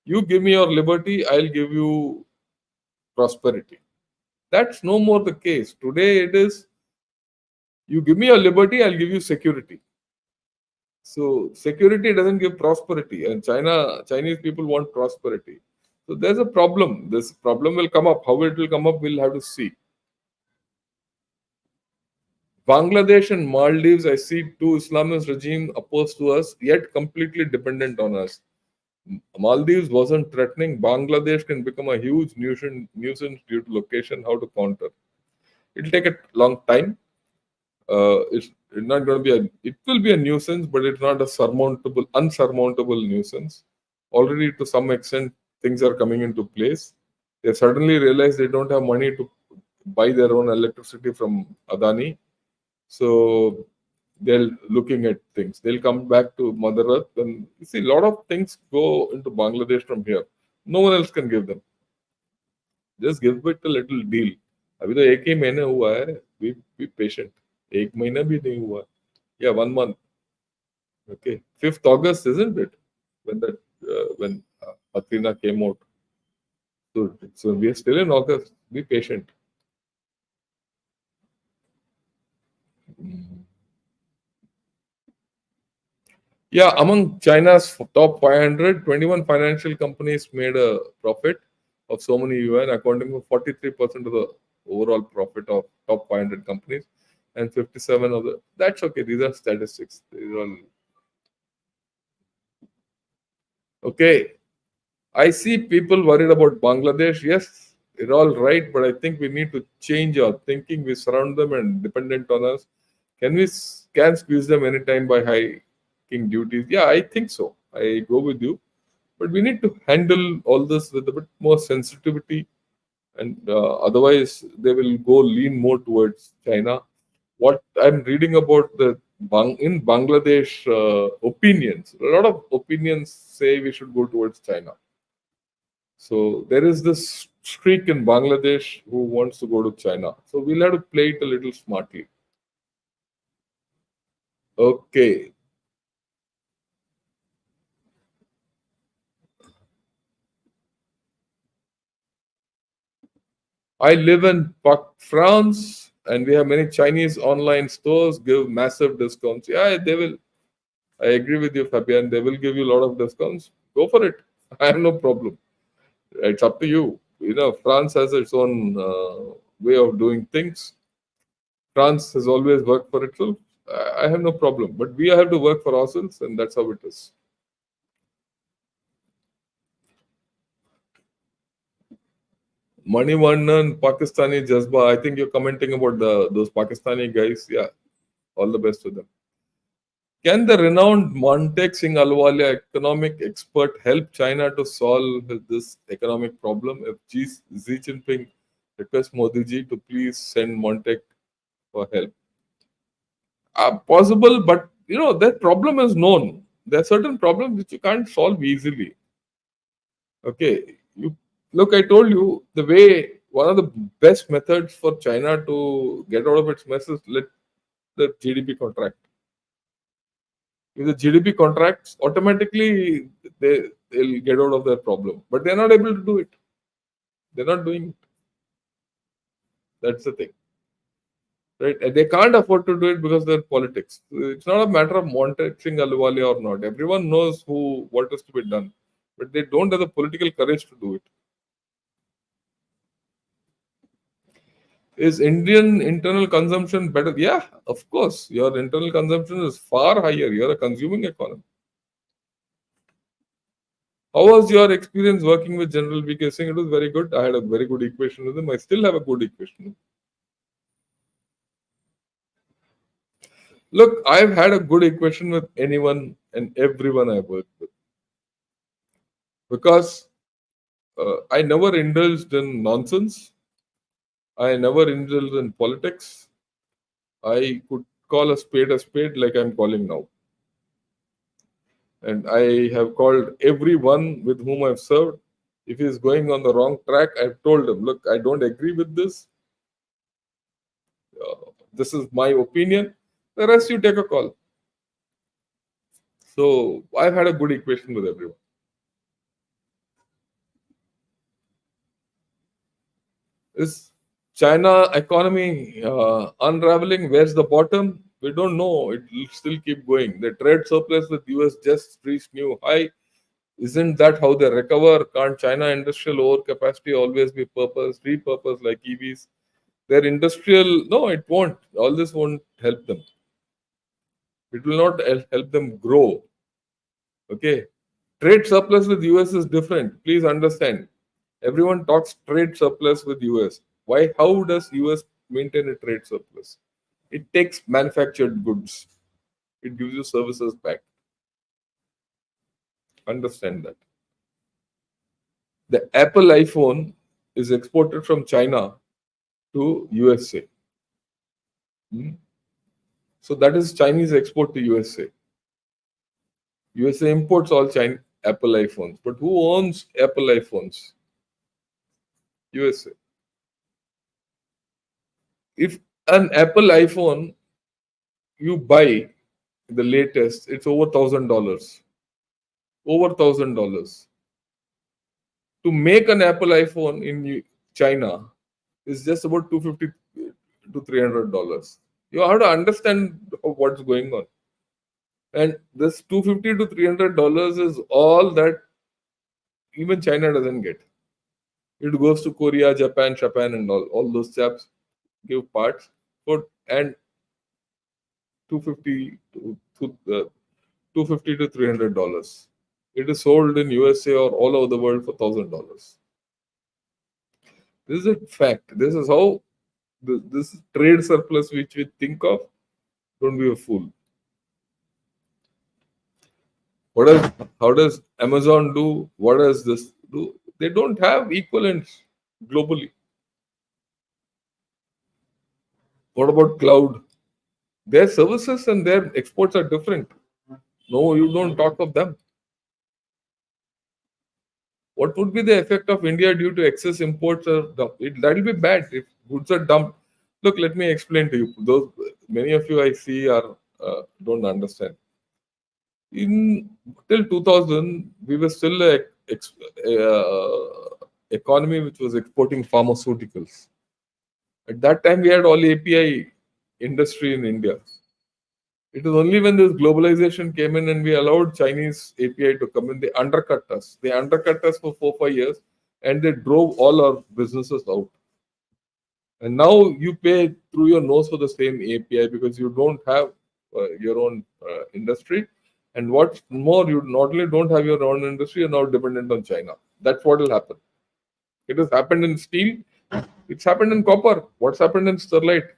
you give me your liberty, I'll give you prosperity. That's no more the case. Today it is you give me your liberty, I'll give you security. So security doesn't give prosperity, and Chinese people want prosperity. So there's a problem. This problem will come up. How it will come up, we'll have to see. Bangladesh and Maldives, I see two Islamist regime opposed to us, yet completely dependent on us. Maldives wasn't threatening. Bangladesh can become a huge nuisance due to location. How to counter? It'll take a long time. It's not going to be it will be a nuisance, but it's not a unsurmountable nuisance. Already to some extent, things are coming into place. They suddenly realize they don't have money to buy their own electricity from Adani. So they're looking at things. They'll come back to Mother Earth. And you see, a lot of things go into Bangladesh from here. No one else can give them. Just give it a little deal. अभी तो एक ही महीने हुआ है. Be patient. एक महीना भी नहीं हुआ. Yeah, 1 month. Okay, 5th August, isn't it? When Athena came out. So we are still in August. Be patient. Yeah, among China's top 500, 21 financial companies made a profit of so many yuan, accounting for 43% of the overall profit of top 500 companies, and 57 of the. That's okay. These are statistics. These are all okay. I see people worried about Bangladesh. Yes, it's all right, but I think we need to change our thinking. We surround them and dependent on us. Can squeeze them anytime by hiking duties? Yeah, I think so. I go with you, but we need to handle all this with a bit more sensitivity, and otherwise they will go lean more towards China. What I'm reading about the In Bangladesh, opinions, a lot of opinions say we should go towards China. So there is this streak in Bangladesh who wants to go to China. So we'll have to play it a little smartly. Okay. I live in France, and we have many Chinese online stores give massive discounts. Yeah, they will. I agree with you, Fabian. They will give you a lot of discounts. Go for it. I have no problem. It's up to you. France has its own way of doing things. France has always worked for itself. I have no problem. But we have to work for ourselves, and that's how it is. Manivannan, Pakistani Jazba. I think you're commenting about those Pakistani guys. Yeah, all the best to them. Can the renowned Montek Singh Ahluwalia, economic expert, help China to solve this economic problem? If Xi Jinping requests Modi ji to please send Montek for help, possible, but that problem is known. There are certain problems which you can't solve easily. Okay, you look. I told you the way one of the best methods for China to get out of its mess is let the GDP contract. If the GDP contracts, automatically they'll get out of their problem. But they're not able to do it. They're not doing it. That's the thing. Right? And they can't afford to do it because they're politics. It's not a matter of monitoring Aluwali or not. Everyone knows what is to be done. But they don't have the political courage to do it. Is Indian internal consumption better? Yeah, of course. Your internal consumption is far higher. You're a consuming economy. How was your experience working with General VK Singh? It was very good. I had a very good equation with him. I still have a good equation. Look, I've had a good equation with anyone and everyone I worked with because I never indulged in nonsense. I never indulged in politics. I could call a spade like I'm calling now. And I have called everyone with whom I've served. If he's going on the wrong track, I've told him, look, I don't agree with this. This is my opinion. The rest you take a call. So I've had a good equation with everyone. Is China economy unraveling? Where's the bottom? We don't know. It will still keep going. The trade surplus with US just reached new high. Isn't that how they recover? Can't China industrial overcapacity always be repurposed like EVs? Their industrial, no, it won't. All this won't help them. It will not help them grow. Okay. Trade surplus with US is different. Please understand. Everyone talks trade surplus with US. Why? How does US maintain a trade surplus? It takes manufactured goods. It gives you services back. Understand that. The Apple iPhone is exported from China to USA. Hmm? So that is Chinese export to USA. USA imports all Apple iPhones. But who owns Apple iPhones? USA. If an Apple iPhone you buy the latest, it's over $1,000. Over $1,000. To make an Apple iPhone in China is just about $250 to $300. You have to understand what's going on. And this $250 to $300 is all that even China doesn't get. It goes to Korea, Japan, and all those chaps give parts for and 250 to $300. It is sold in USA or all over the world for $1,000. This is a fact. This is how this trade surplus which we think of. Don't be a fool. How does Amazon do? What does this do? They don't have equivalents globally. What about cloud? Their services and their exports are different. No, you don't talk of them. What would be the effect of India due to excess imports? That'll be bad if goods are dumped. Look, let me explain to you. Those many of you I see are don't understand. In till 2000, we were still economy which was exporting pharmaceuticals. At that time, we had all API industry in India. It was only when this globalization came in and we allowed Chinese API to come in, they undercut us. They undercut us for 4 5 years, and they drove all our businesses out. And now you pay through your nose for the same API because you don't have your own industry. And what's more, you not only don't have your own industry, you're now dependent on China. That's what will happen. It has happened in steel. It's happened in copper. What's happened in sterlite?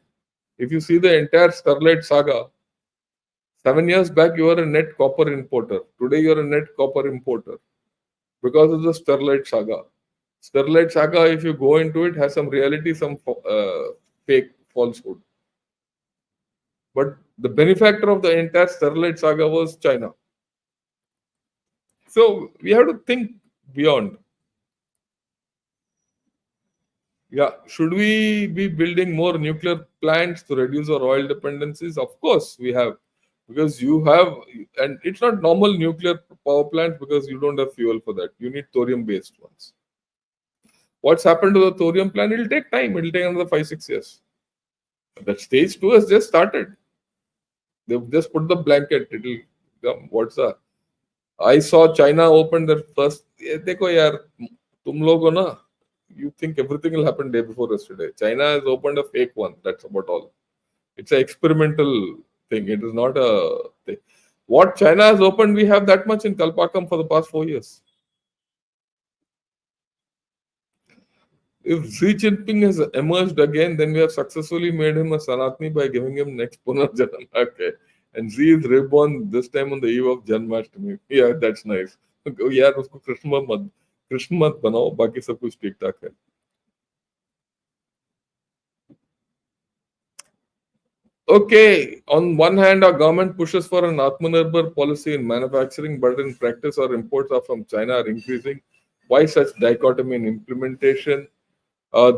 If you see the entire sterlite saga, 7 years back you were a net copper importer. Today you're a net copper importer because of the sterlite saga. Sterlite saga, if you go into it, has some reality, some fake falsehood. But the benefactor of the entire sterlite saga was China. So we have to think beyond. Yeah, should we be building more nuclear plants to reduce our oil dependencies? Of course, we have, because you have, and it's not normal nuclear power plants because you don't have fuel for that. You need thorium-based ones. What's happened to the thorium plant? It'll take time. It'll take another 5 6 years. That stage two has just started. They've just put the blanket. It'll come. What's that? I saw China open their first. देखो यार, तुम लोगों ना, you think everything will happen day before yesterday. China has opened a fake one. That's about all. It's an experimental thing. It is not a thing. What China has opened, we have that much in Kalpakam for the past 4 years. If Xi Jinping has emerged again, then we have successfully made him a Sanatani by giving him next Punarjanam. Okay. And Xi is reborn this time on the eve of Janmashtami. Yeah, that's nice. यार उसको कृष्ण मत बनाओ, बाकी सब कुछ ठीक ठाक है. Okay, on one hand, our government pushes for an Atmanirbhar policy in manufacturing, but in practice, our imports are from China are increasing. Why such dichotomy in implementation?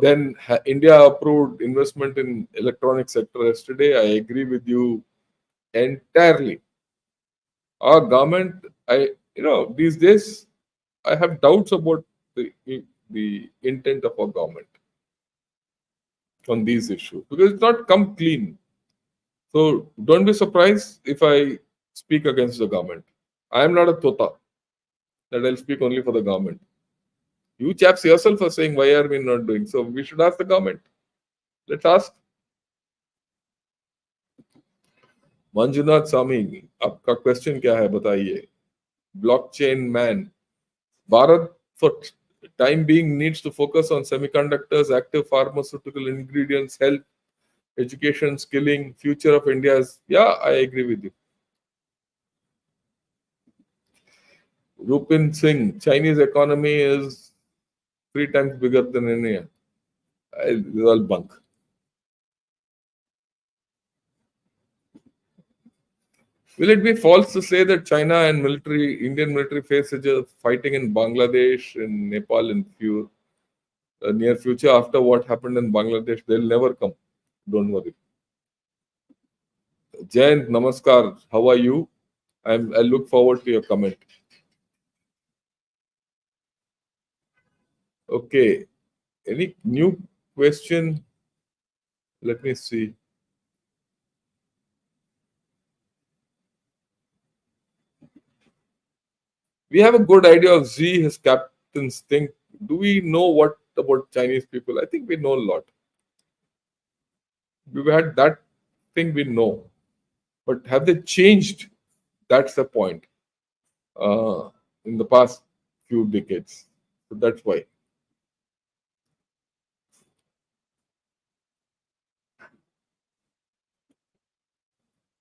Then India approved investment in electronic sector yesterday. I agree with you entirely. Our government, these days, I have doubts about the intent of our government on these issues because it's not come clean. So don't be surprised if I speak against the government. I am not a tota that I'll speak only for the government. You chaps yourself are saying, why are we not doing? So we should ask the government. Let's ask. Manjunath Sami, आपका question क्या है बताइए? Blockchain man. Bharat for time being needs to focus on semiconductors, active pharmaceutical ingredients, health, education, skilling, future of India is, yeah, I agree with you. Rupin Singh, Chinese economy is 3 times bigger than India. It's all bunk. Will it be false to say that China and Indian military face such a fighting in Bangladesh, in Nepal, in near future after what happened in Bangladesh? They'll never come. Don't worry. Jayant, namaskar. How are you? I look forward to your comment. Okay. Any new question? Let me see. We have a good idea of Xi, his captains think. Do we know what about Chinese people? I think we know a lot. We've had that thing we know. But have they changed? That's the point. In the past few decades. So that's why.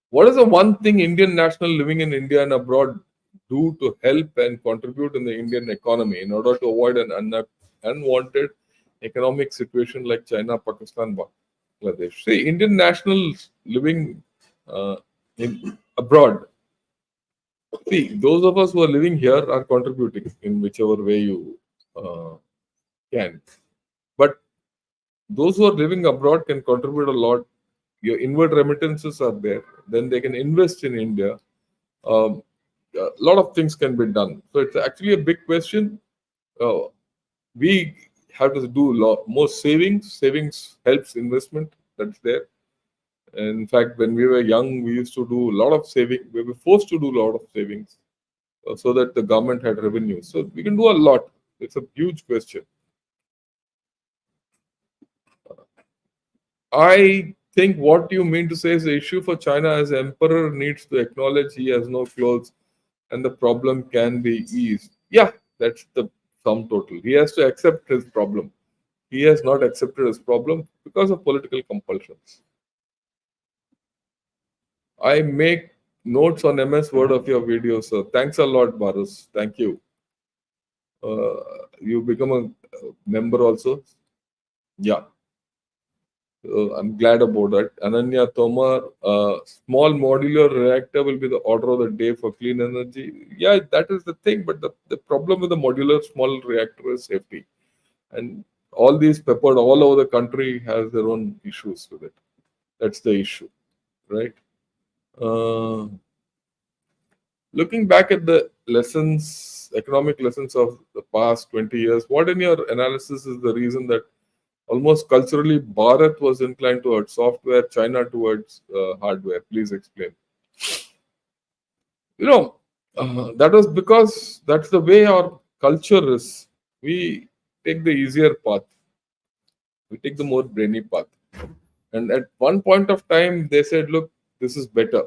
What is the one thing Indian national living in India and abroad do to help and contribute in the Indian economy in order to avoid an unwanted economic situation like China, Pakistan, Bangladesh? See, Indian nationals living uh, in abroad. See, those of us who are living here are contributing in whichever way you uh, can. But those who are living abroad can contribute a lot. Your inward remittances are there. Then they can invest in India. Um, a lot of things can be done. So it's actually a big question. Uh, we have to do lot more savings. Savings helps investment. That's there. And in fact, when we were young, we used to do a lot of saving. We were forced to do a lot of savings so that the government had revenue. So we can do a lot. It's a huge question. I think what you mean to say is the issue for China as emperor needs to acknowledge he has no clothes and the problem can be eased. Yeah, that's the sum total. He has to accept his problem. He has not accepted his problem because of political compulsions. I make notes on MS Word of your videos, sir. Thanks a lot, Barus. Thank you. You become a member also. Yeah. I'm glad about that. Ananya Tomar, small modular reactor will be the order of the day for clean energy. Yeah, that is the thing. But the problem with the modular small reactor is safety. And all these peppered all over the country has their own issues with it. That's the issue, right? Uh, Looking back at the lessons, economic lessons of the past 20 years, what in your analysis is the reason that almost culturally Bharat was inclined towards software, China towards hardware? Please explain. You know, that was because that's the way our culture is. We take the easier path, we take the more brainy path. And at one point of time, they said, look, this is better,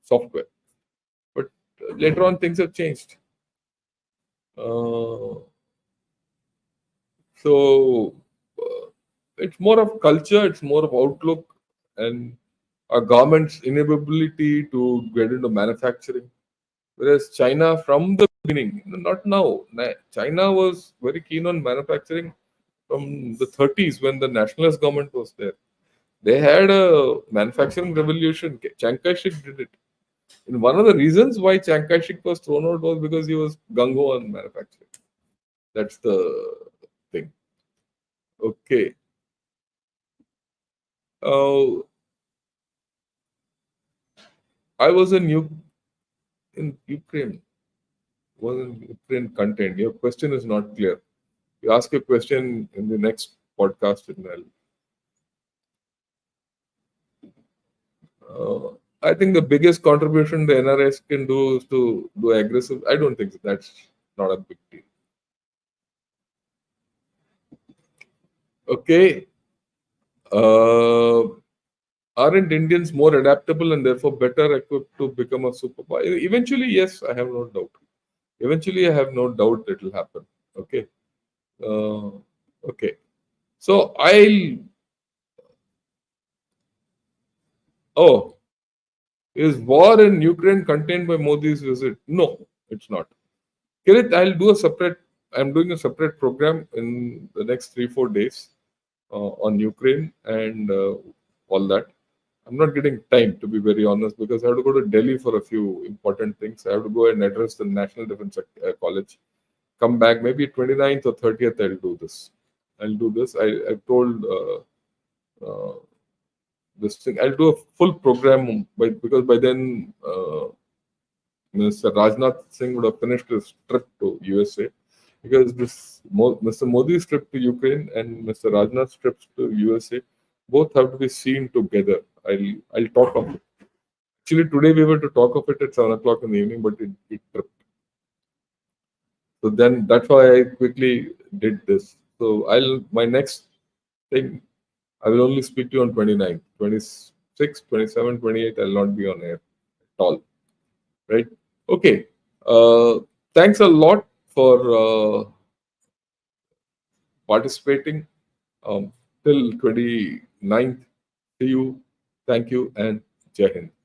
software. But later on, things have changed. Uh, so it's more of culture, it's more of outlook, and a government's inability to get into manufacturing. Whereas China, from the beginning, not now, China was very keen on manufacturing from the 30s when the nationalist government was there. They had a manufacturing revolution. Chiang Kai-shek did it. And one of the reasons why Chiang Kai-shek was thrown out was because he was gung-ho on manufacturing. That's the thing. Okay. Uh, I was in Ukraine. Was in Ukraine content. Your question is not clear. You ask a question in the next podcast, and I think the biggest contribution the NRS can do is to do aggressive. I don't think that's not a big deal. Okay. Uh, aren't Indians more adaptable and therefore better equipped to become a superpower? Eventually, yes, I have no doubt. Eventually, I have no doubt it will happen. Okay. Uh, okay. So I'll. Oh, is war in Ukraine contained by Modi's visit? No, it's not. Kirit, I'll do a separate. I'm doing a separate program in the next 3-4 days on Ukraine and all that. I'm not getting time to be very honest because I have to go to Delhi for a few important things. I have to go and address the National Defense College. Come back maybe 29th or 30th. I'll do this. I've told this thing. I'll do a full program because by then Mr. Rajnath Singh would have finished his trip to USA because Mr. Modi's trip to Ukraine and Mr. Rajnath's trips to USA both have to be seen together. I'll talk of it. Actually, today we were to talk of it at 7 o'clock in the evening, but it tripped. So then that's why I quickly did this. So my next thing, I will only speak to you on 29th, 26, 27, 28. I'll not be on air at all. Right? Okay. Thanks a lot for participating. Till 29th. See you. Thank you and Jai Hind.